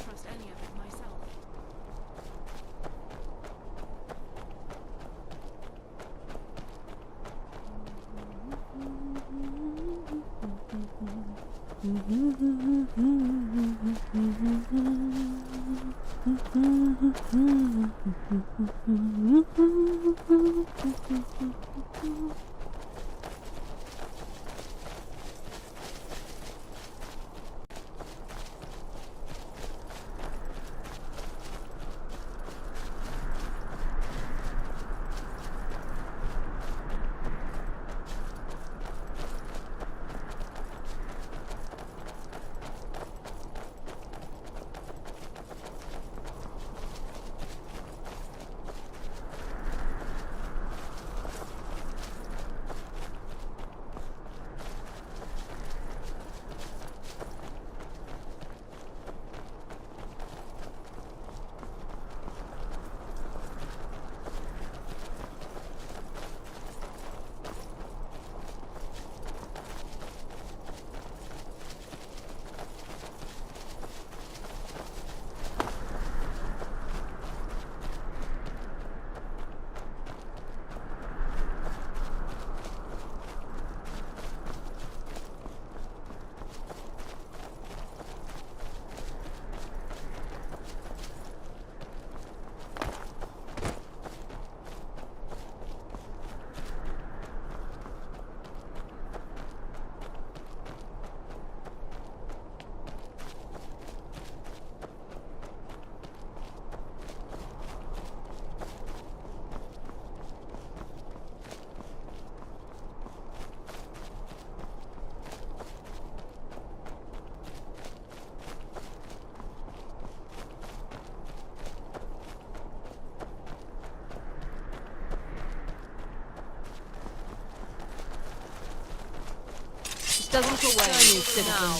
Doesn't go away. Now.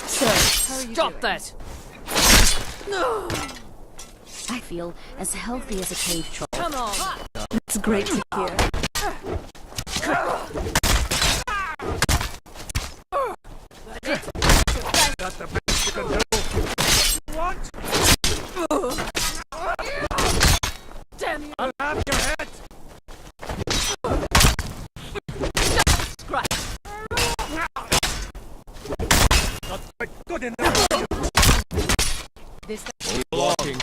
Sir, Stop that! No! I feel as healthy as a cave troll. Come on! It's great to hear. Got the best you can do. What? Damn you! I'll have your head! Not quite good enough. This walking.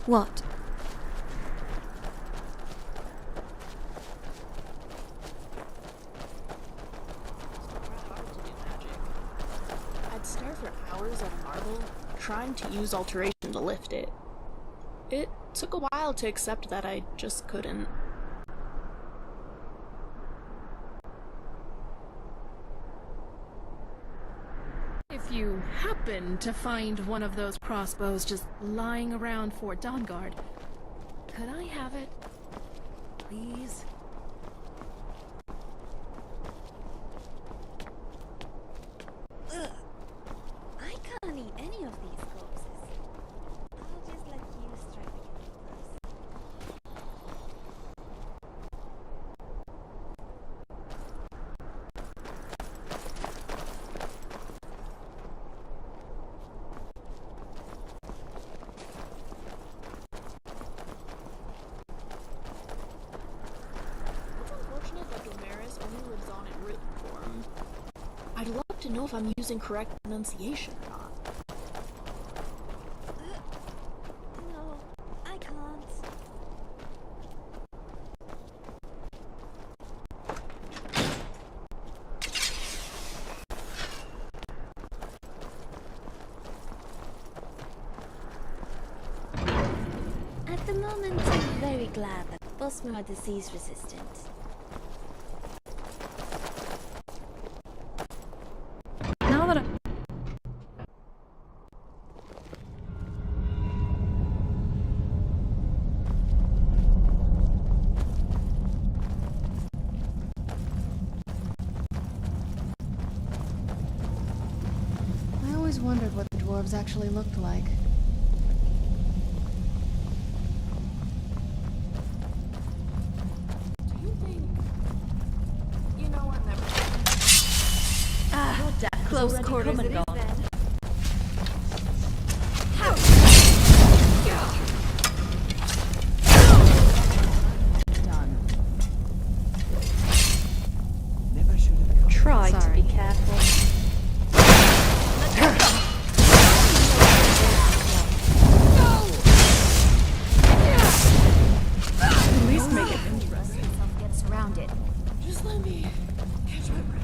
What? I'd stare for hours at a marble, trying to use alteration to lift it. It took a while to accept that I just couldn't. If you happen to find one of those crossbows just lying around Fort Dawnguard, could I have it? Please? Ugh. I can't eat any of these corpses. I'll just let you strike it first. It's unfortunate that Damaris only lives on in written form. I'd love to know if I'm using correct pronunciation or not. No, I can't. At the moment, I'm very glad that Bosmer are disease resistant. Now that I always wondered what the dwarves actually looked like. close quarters it is then. Try to be careful. At least make it interesting. Get surrounded. Just let me catch my breath.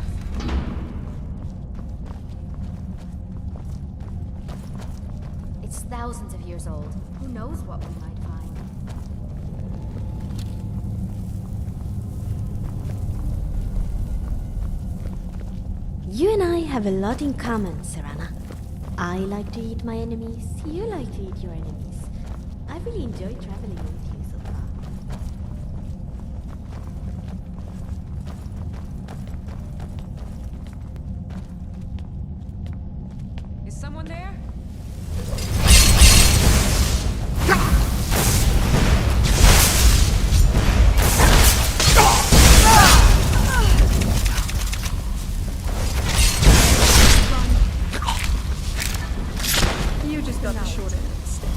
It's thousands of years old. Who knows what we might find? You and I have a lot in common, Serana. I like to eat my enemies, you like to eat your enemies. I really enjoy traveling with you so far. Is someone there? You just got the short end of the stick.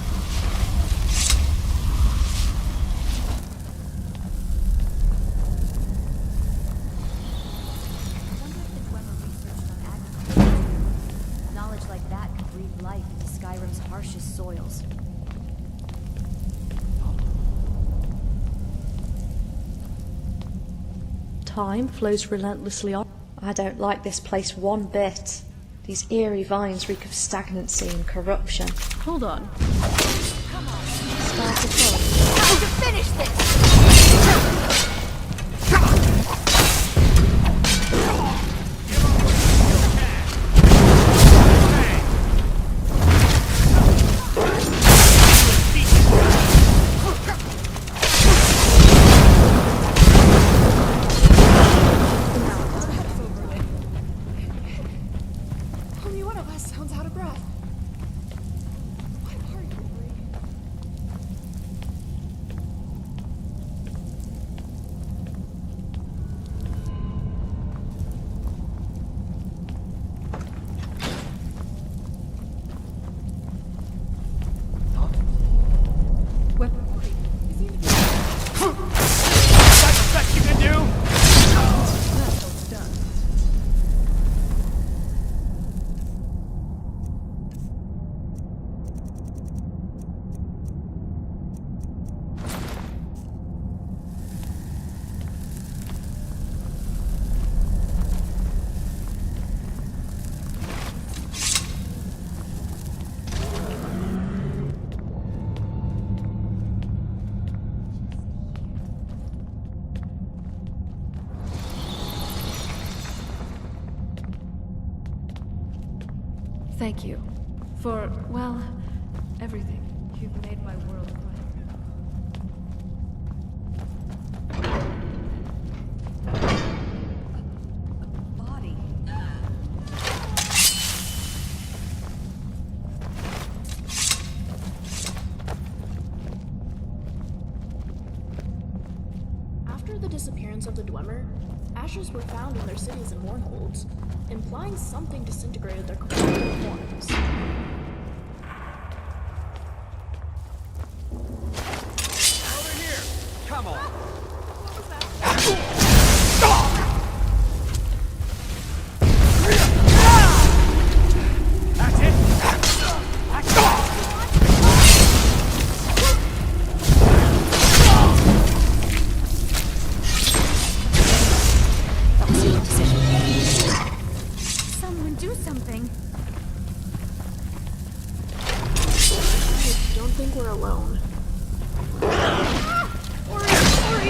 Knowledge like that could breathe life into Skyrim's harshest soils. Time flows relentlessly on. I don't like this place one bit. These eerie vines reek of stagnancy and corruption. Hold on. Start to follow. Time to finish this! Only one of us sounds out of breath. What are you, Bree? That's the best you can do? That's how it's done. Thank you. For, well, everything. You've made my world brighter. Body. After the disappearance of the Dwemer, ashes were found in their cities and mournholds, implying something disintegrated their corporeal forms. Over here! Come on! That's it! Someone do something. I don't think we're alone. Ori!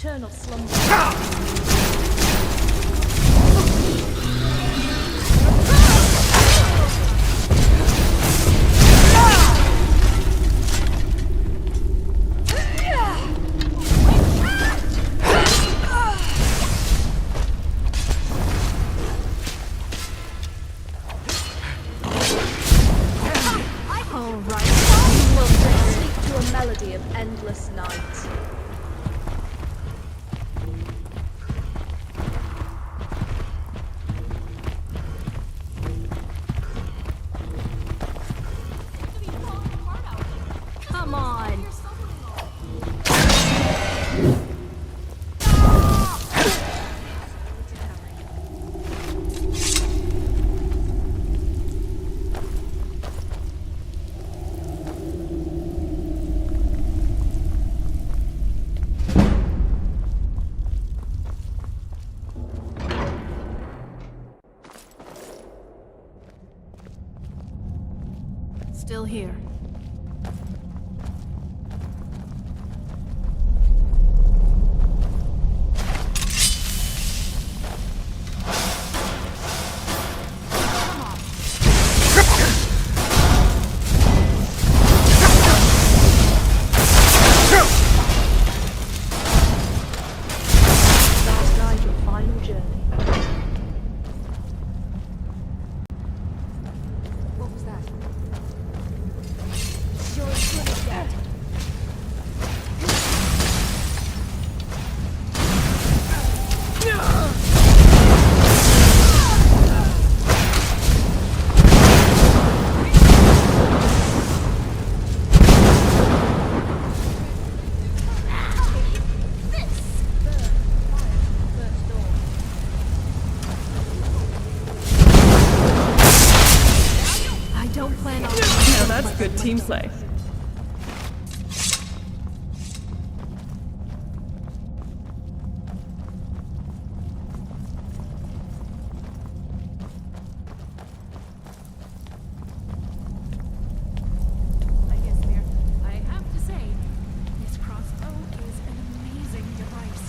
Eternal slumber. Melody of endless night. Come on! Still here. Stars guide your final journey. What was that? You're as good as dead. I don't plan on. Now that's good team play. I guess, Mir, I have to say, this crossbow is an amazing device.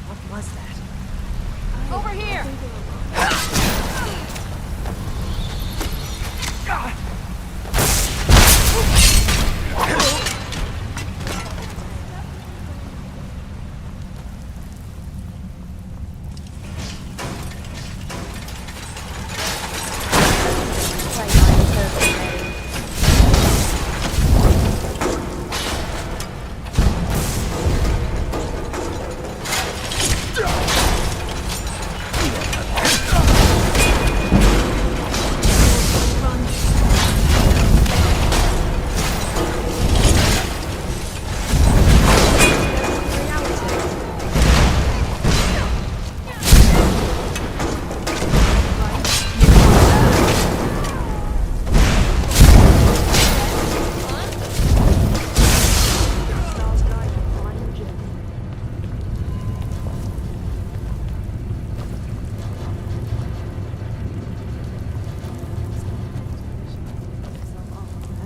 What was that? Over here!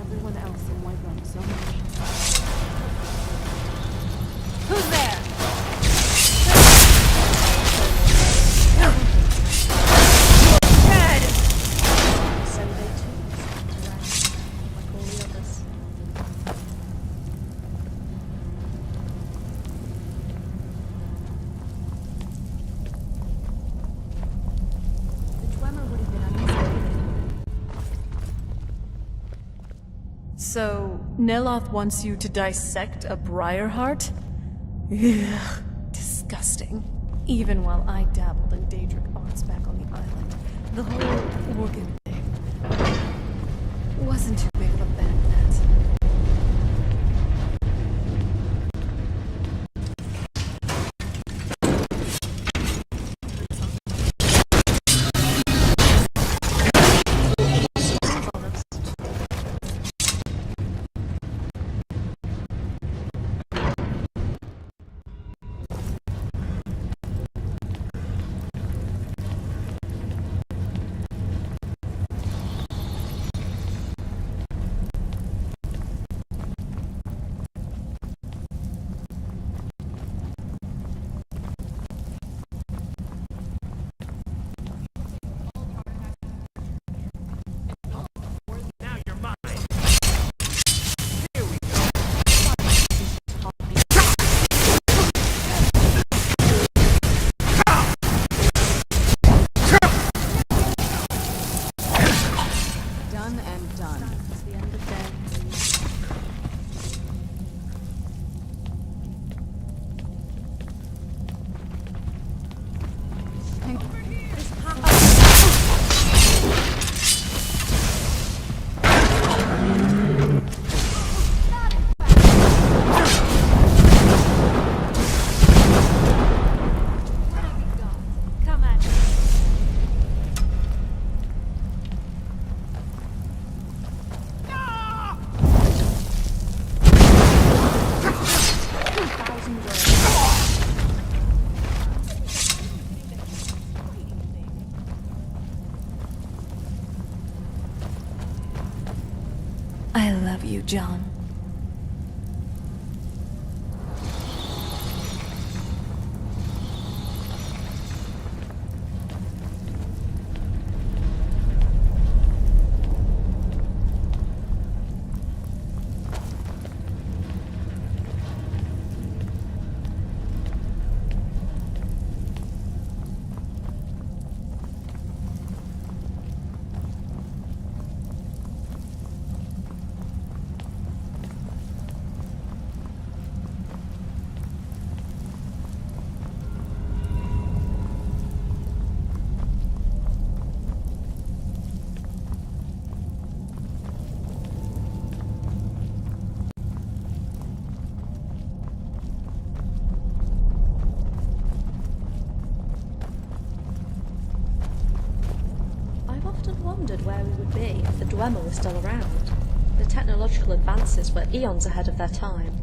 Everyone else in Whiterun so much. Who's there? So they too, like all the others. The Dwemer would have been uneasy. So, Neloth wants you to dissect a Briarheart? Ugh, disgusting. Even while I dabbled in Daedric arts back on the island, the whole organ thing wasn't too big of a bet, that. you, John. Wondered where we would be if the Dwemer were still around. The technological advances were eons ahead of their time.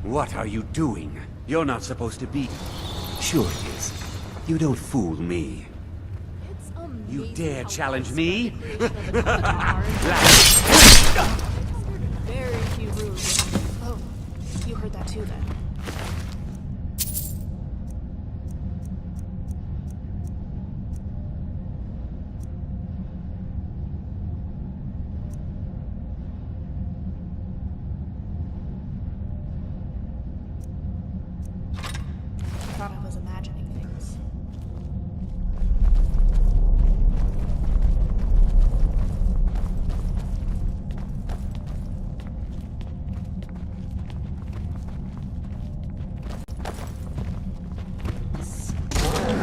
What are you doing? You're not supposed to be... Sure it is. You don't fool me. You dare challenge me? Very few rules. Oh, you heard that too then. I thought I was imagining things.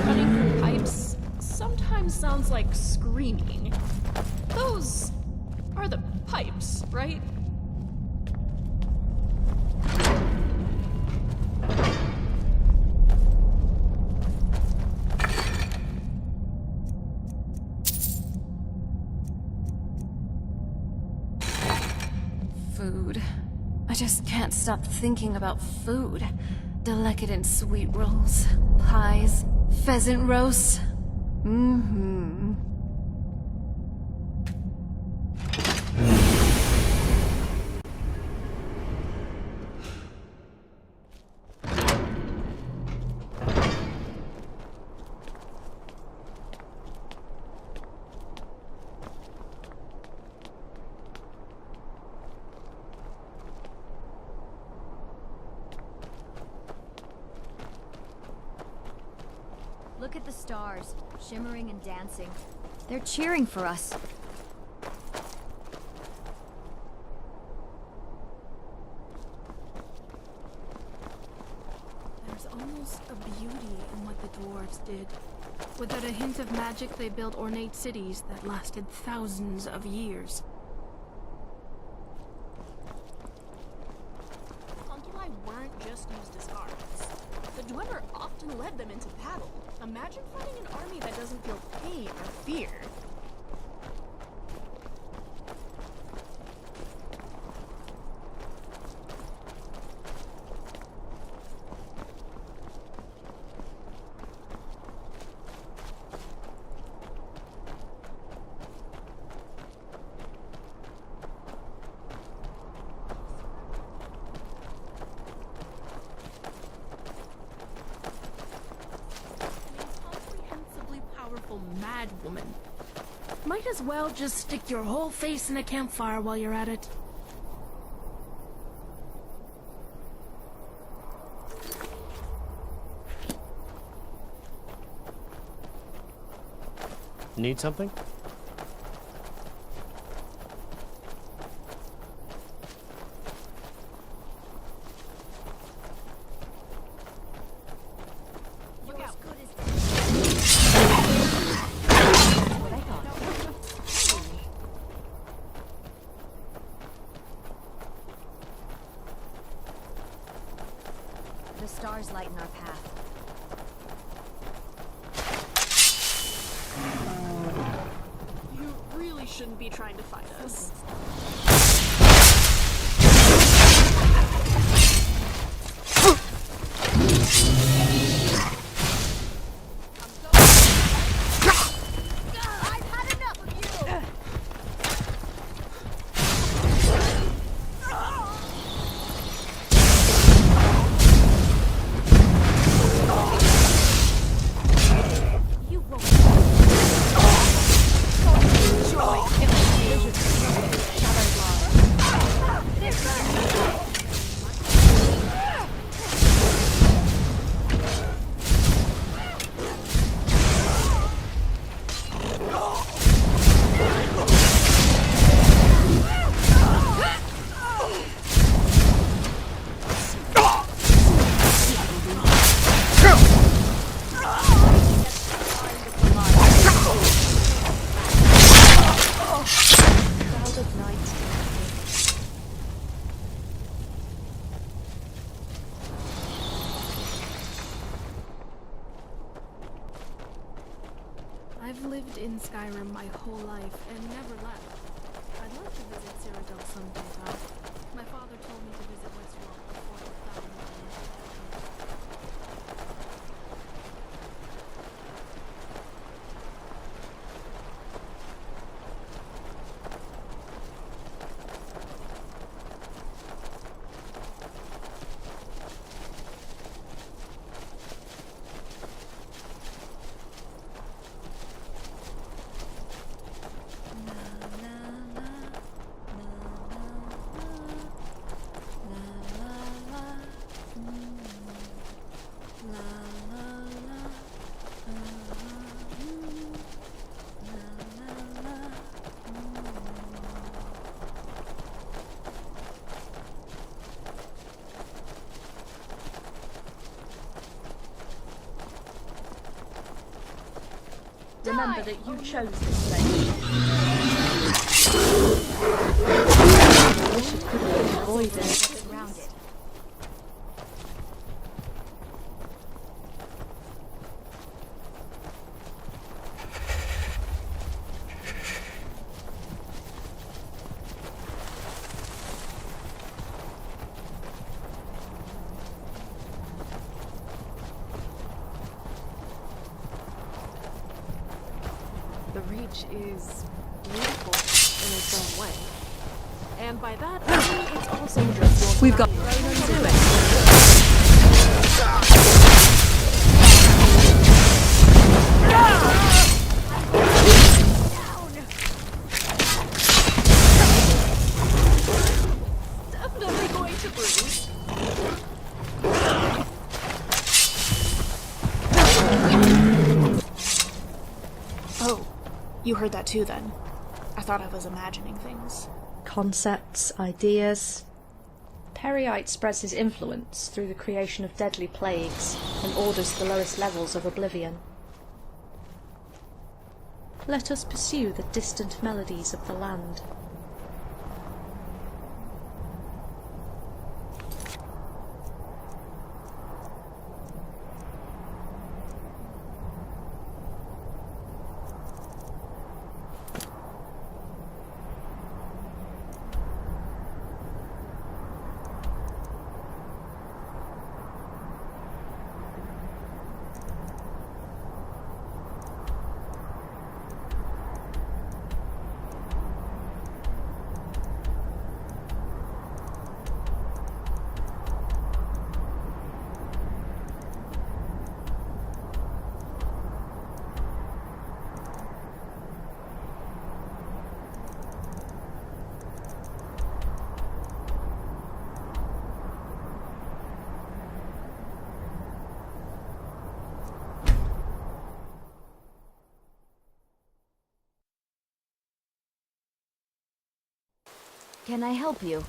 Running through pipes sometimes sounds like screaming. Those are the pipes, right? Food. I just can't stop thinking about food. Decadent sweet rolls, pies, pheasant roasts. Look at the stars, shimmering and dancing. They're cheering for us. There's almost a beauty in what the dwarves did. Without a hint of magic, they built ornate cities that lasted thousands of years. Homunculi weren't just used as guards. The Dwemer often led them into battle. Imagine fighting an army that doesn't feel pain or fear. Mad woman. Might as well just stick your whole face in a campfire while you're at it. Need something? The stars lighten our path. You really shouldn't be trying to fight us. I've lived in Skyrim my whole life and never left. I'd love to visit Cyrodiil someday, though. My father told me to visit Westworld before the Thousand Years. Remember that you chose this place. I wish it could have been avoided. Around it. The Reach is beautiful in its own way. And by that, I mean it's also just We've got right into it. Definitely going to bruise. You heard that too, then? I thought I was imagining things. Concepts, ideas. Periite spreads his influence through the creation of deadly plagues and orders the lowest levels of oblivion. Let us pursue the distant melodies of the land. Can I help you?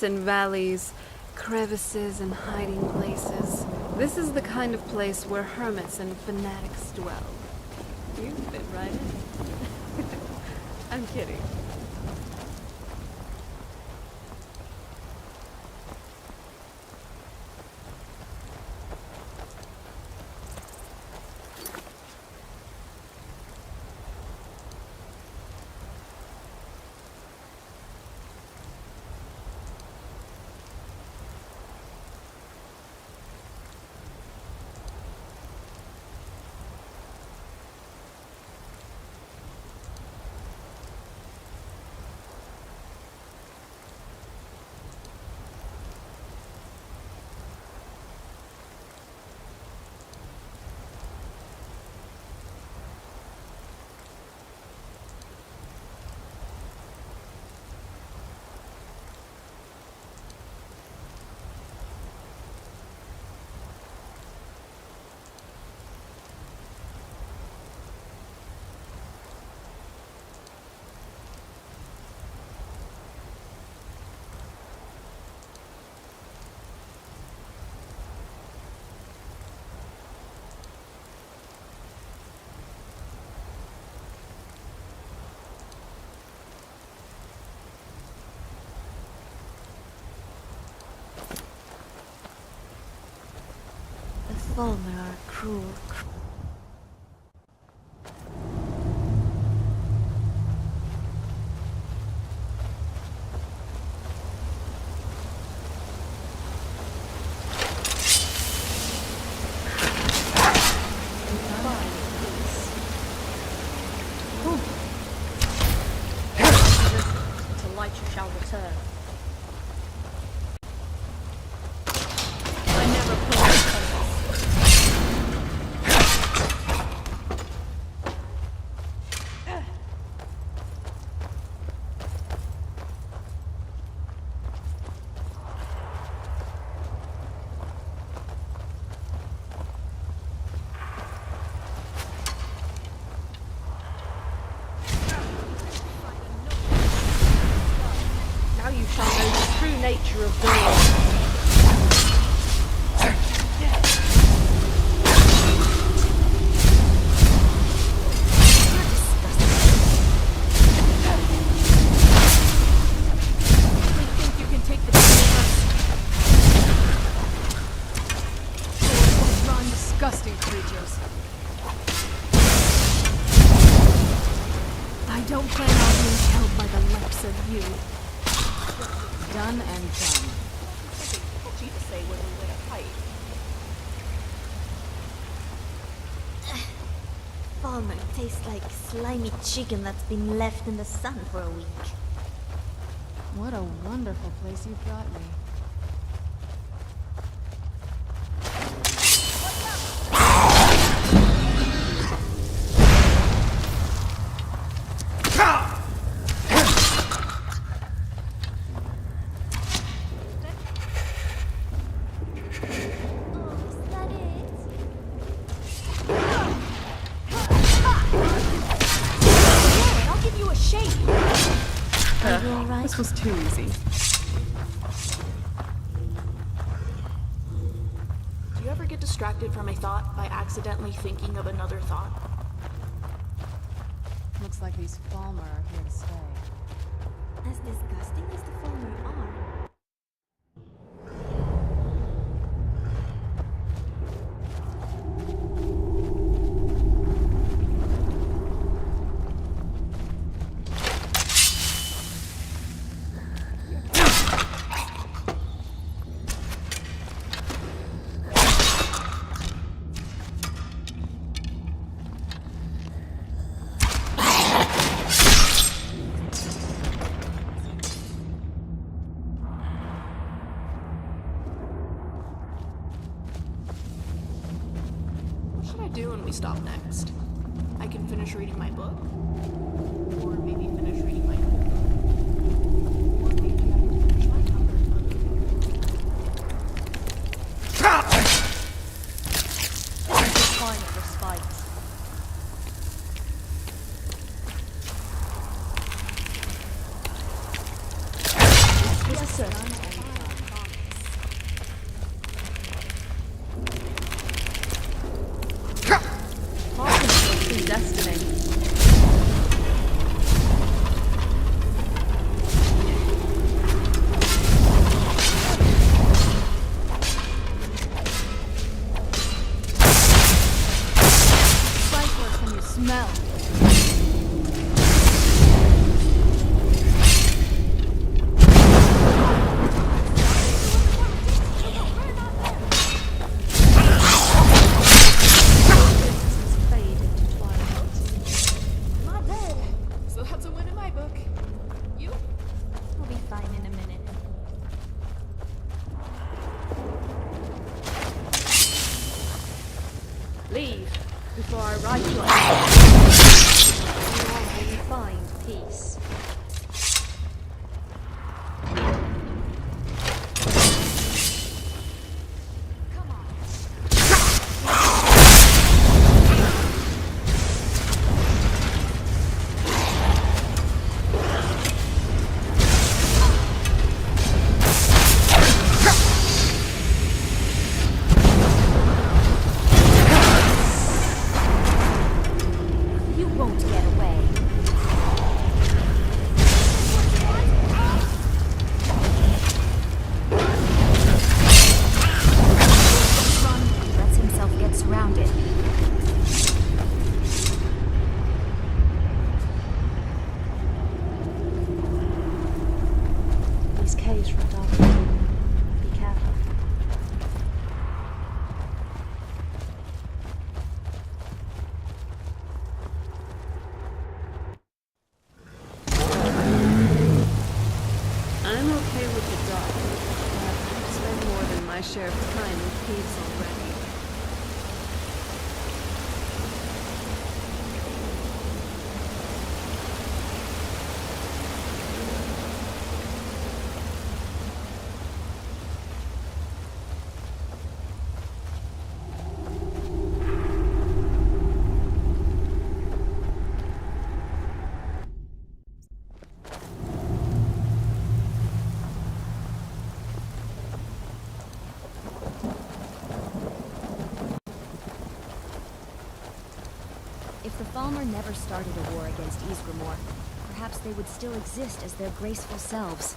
And valleys, crevices and hiding places. This is the kind of place where hermits and fanatics dwell. You fit right in. I'm kidding. Falmer are cruel. To light your shall turn. I never pull the Now you shall know the true nature of doors. Think you can take the run, disgusting creatures. I don't plan on being held by the likes of you. Done and done. What you say when we win a fight? Falmer tastes like slimy chicken that's been left in the sun for a week. What a wonderful place you've got me. I'll give you a shake. This was too easy. Do you ever get distracted from a thought by accidentally thinking of another thought? Looks like these Falmer are here to stay. As disgusting as the Falmer are, What should I do when we stop next? I can finish reading my book? Or maybe finish reading my book? Or maybe I can finish my comfort book? Final respite. Yes, sir. Martin's your true destiny. Fight worse than you smell. Fade into twilight. not dead. So that's a win in my book. You? We'll be fine in a minute. Leave before I write your you will find peace. You won't get away. share of the kind with caves already. If the Falmer never started a war against Ysgramor, perhaps they would still exist as their graceful selves.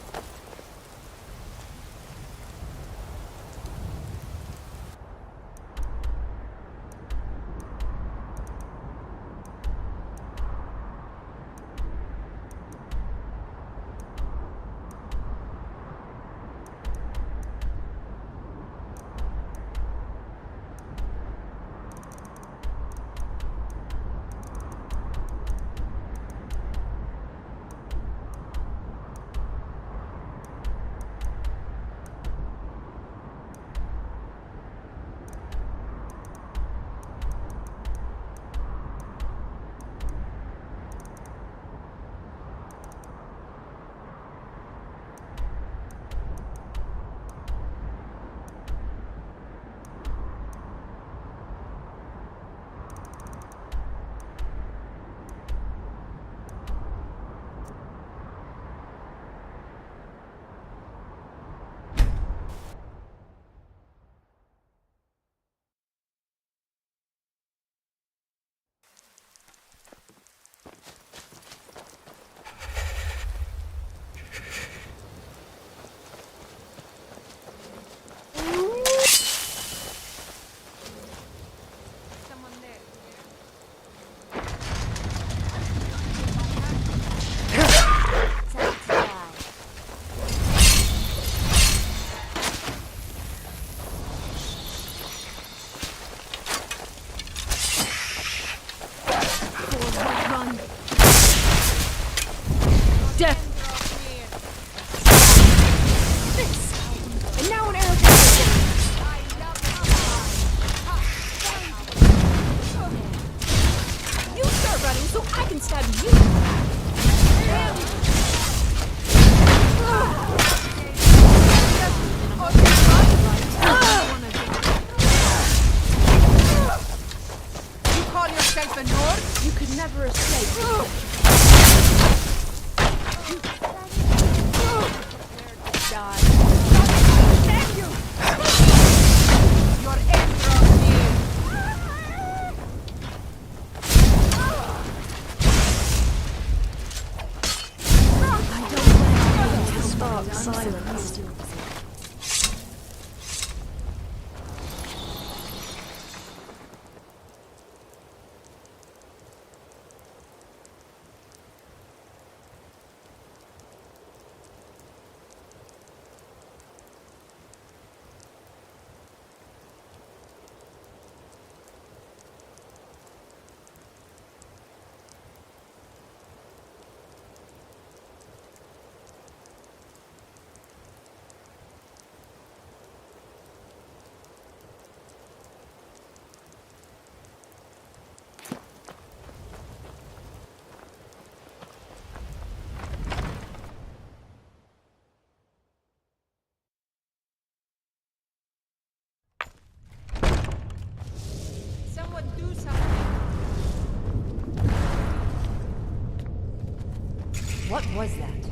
What was that?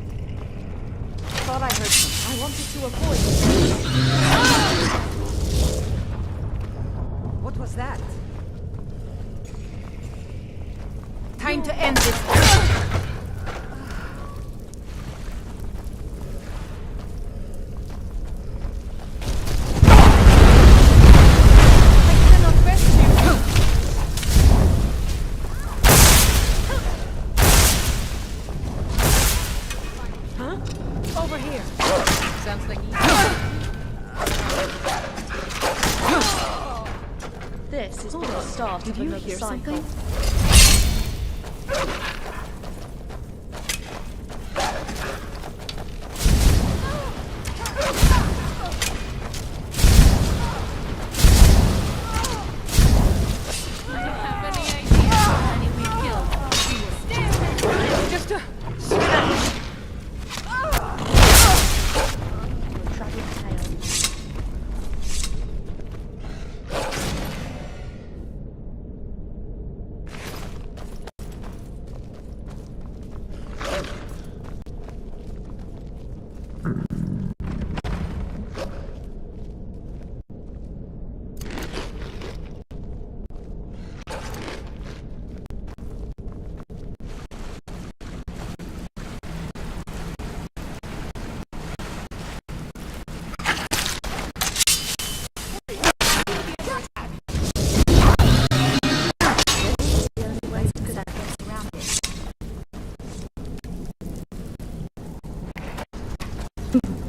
Thought I heard something. I wanted to avoid it. What was that? Time to end this. This is the start of another cycle. Something?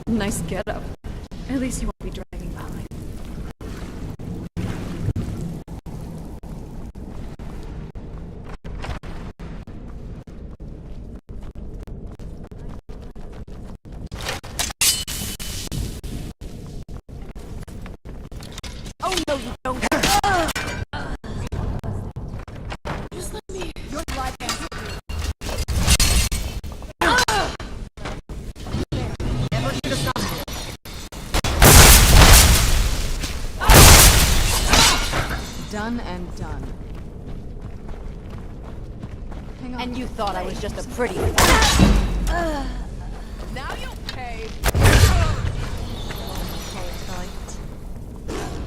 Nice getup. At least you won't be dragging behind. Oh no, you don't. Just let me. Your life ends here. Never should have done this. Done and done. Hang on. And you thought I was just a pretty. Now you'll pay.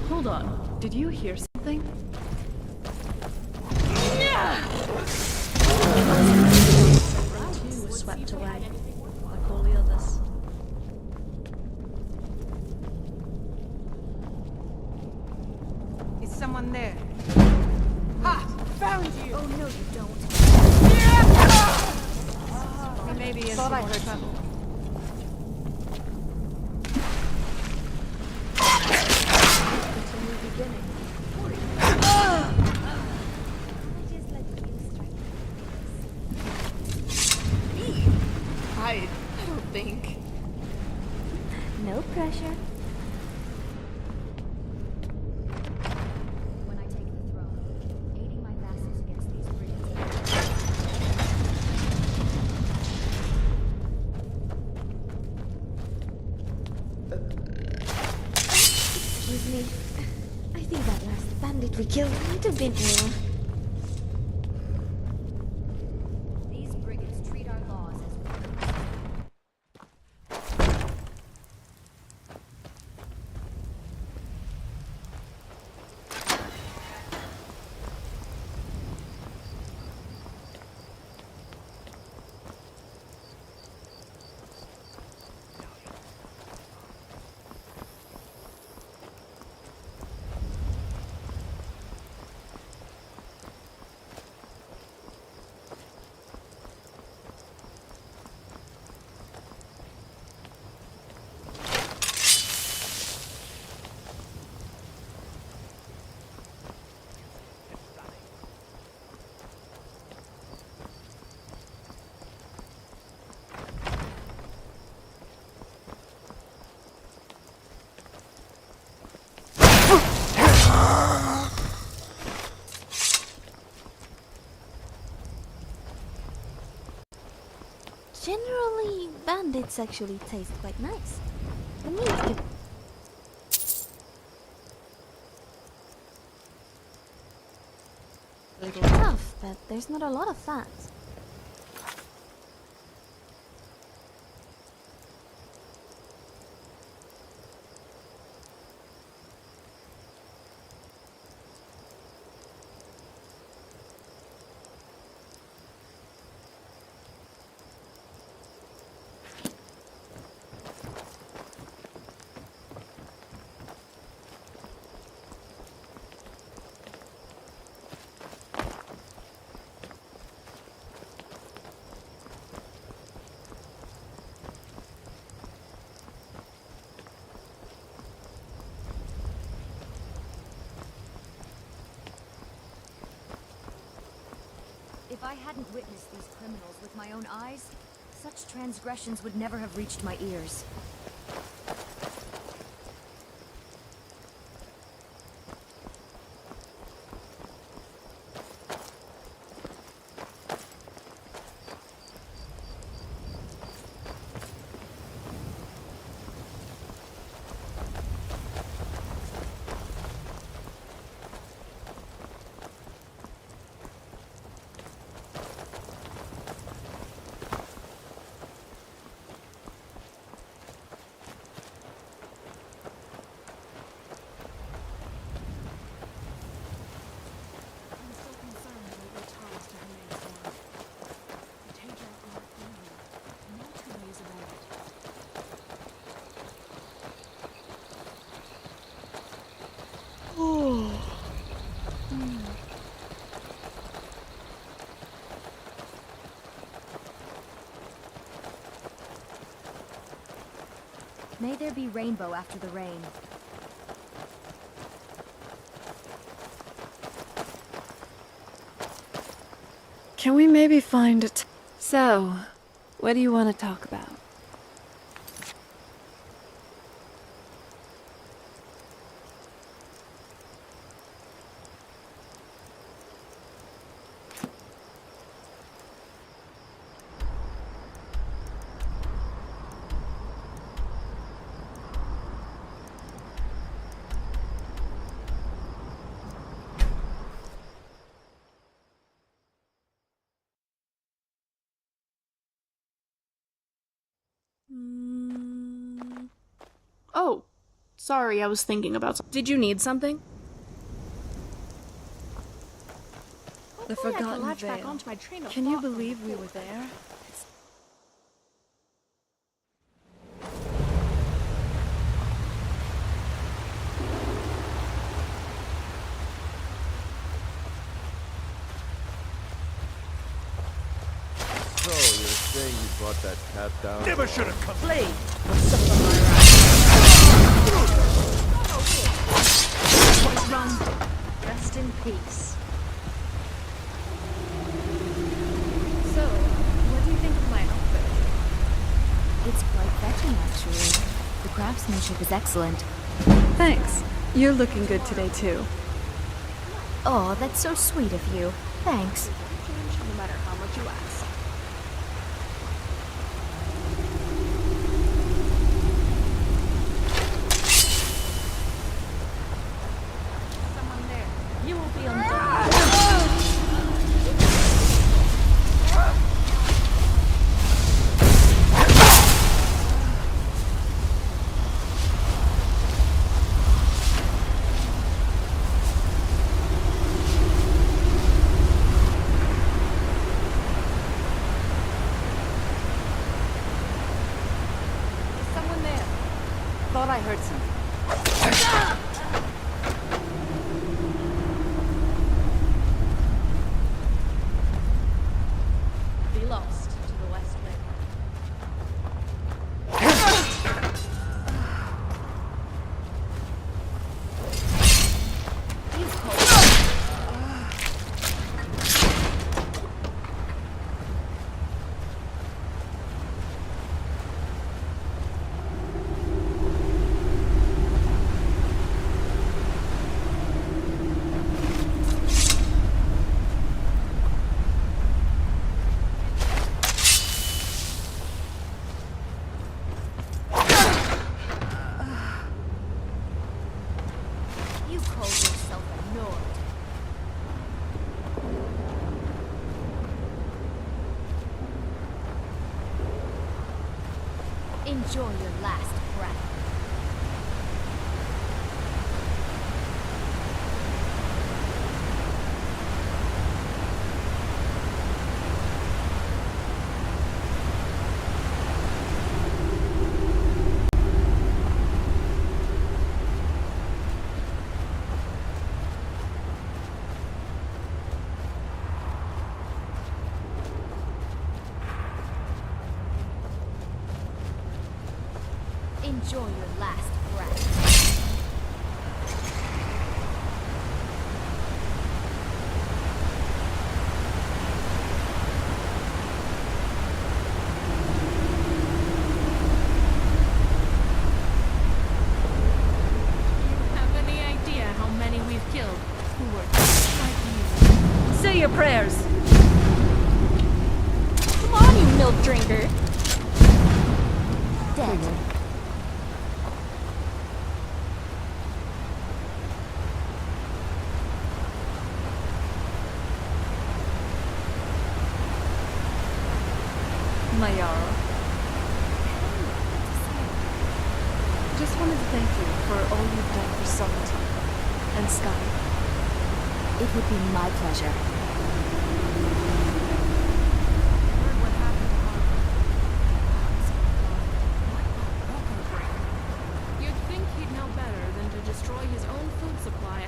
Hold on. Did you hear something? Two was swept away, like all the others. Is someone there? Ha! Found you! Oh no, you don't. We may be in Thought some I more heard trouble. I don't think. No pressure. When I take the throne, aiding my vassals against these brigands. Excuse me. I think that last bandit we killed might have been ill. These brigands treat our laws as Generally, bandits actually taste quite nice. The meat can... little tough, but there's not a lot of fat. If I hadn't witnessed these criminals with my own eyes, such transgressions would never have reached my ears. May there be rainbow after the rain. Can we maybe find it? So, what do you want to talk about? Oh, sorry, I was thinking about something. Did you need something? The Forgotten Vale. Can you believe we were there? So, you're saying you brought that cat down? Never should have come. Blade! Rest in peace. So, what do you think of my outfit? It's quite fetching, actually. The craftsmanship is excellent. Thanks. You're looking good today, too. Oh, that's so sweet of you. Thanks. No matter how much you ask. Someone there. You will be undone. Someone there. Thought I heard something. Be lost to the west wing. You called yourself a Nord. Enjoy your last breath. Enjoy your last breath. Have any idea how many we've killed who were just like you? Say your prayers. Come on, you milk drinker. Dead. Mayara. Just wanted to thank you for all you've done for Solitude and Sky. It would be my pleasure. You'd think he'd know better than to destroy his own food supply.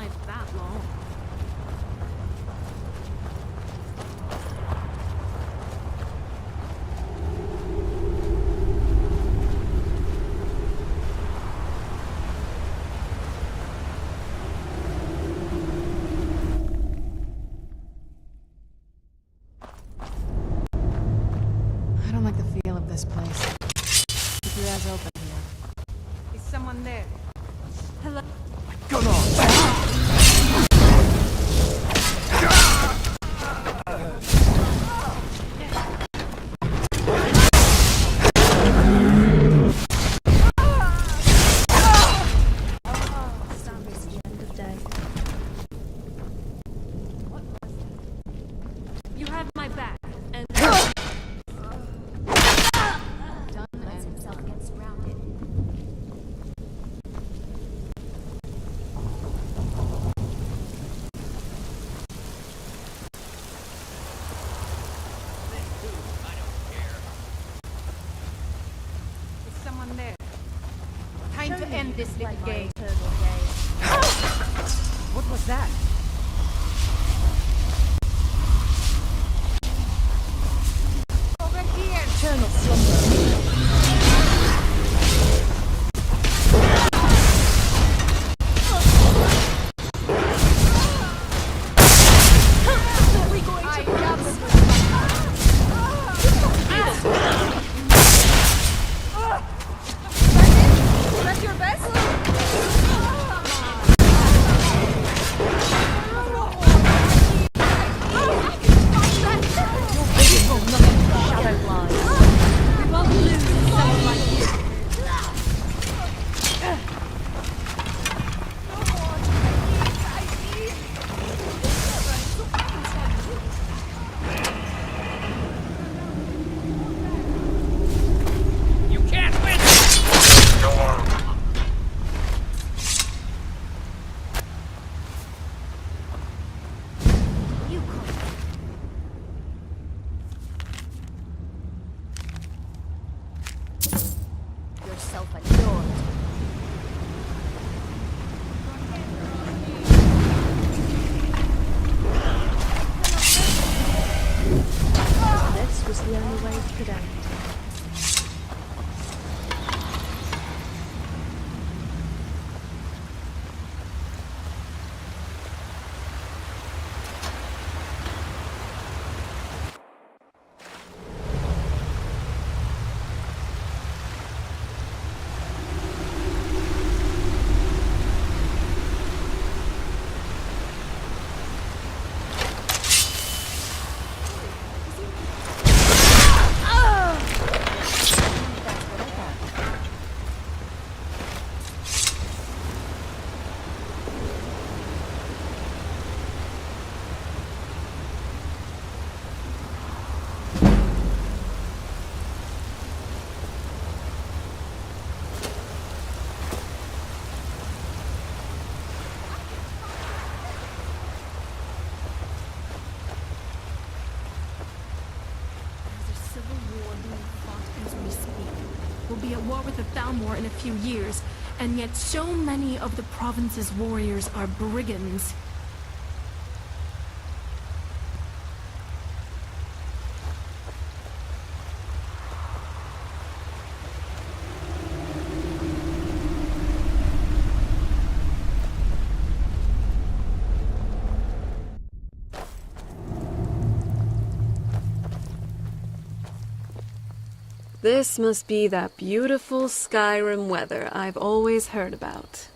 life that long. I don't like the feel of this place. Keep your eyes open here. Is someone there? Hello? You have my back, and Is someone there? Time to end this little game. What was that? Over here! Eternal slumber. That's your best? Yourself adored. This was the only way it could end. will be at war with the Thalmor in a few years, and yet so many of the province's warriors are brigands. This must be that beautiful Skyrim weather I've always heard about.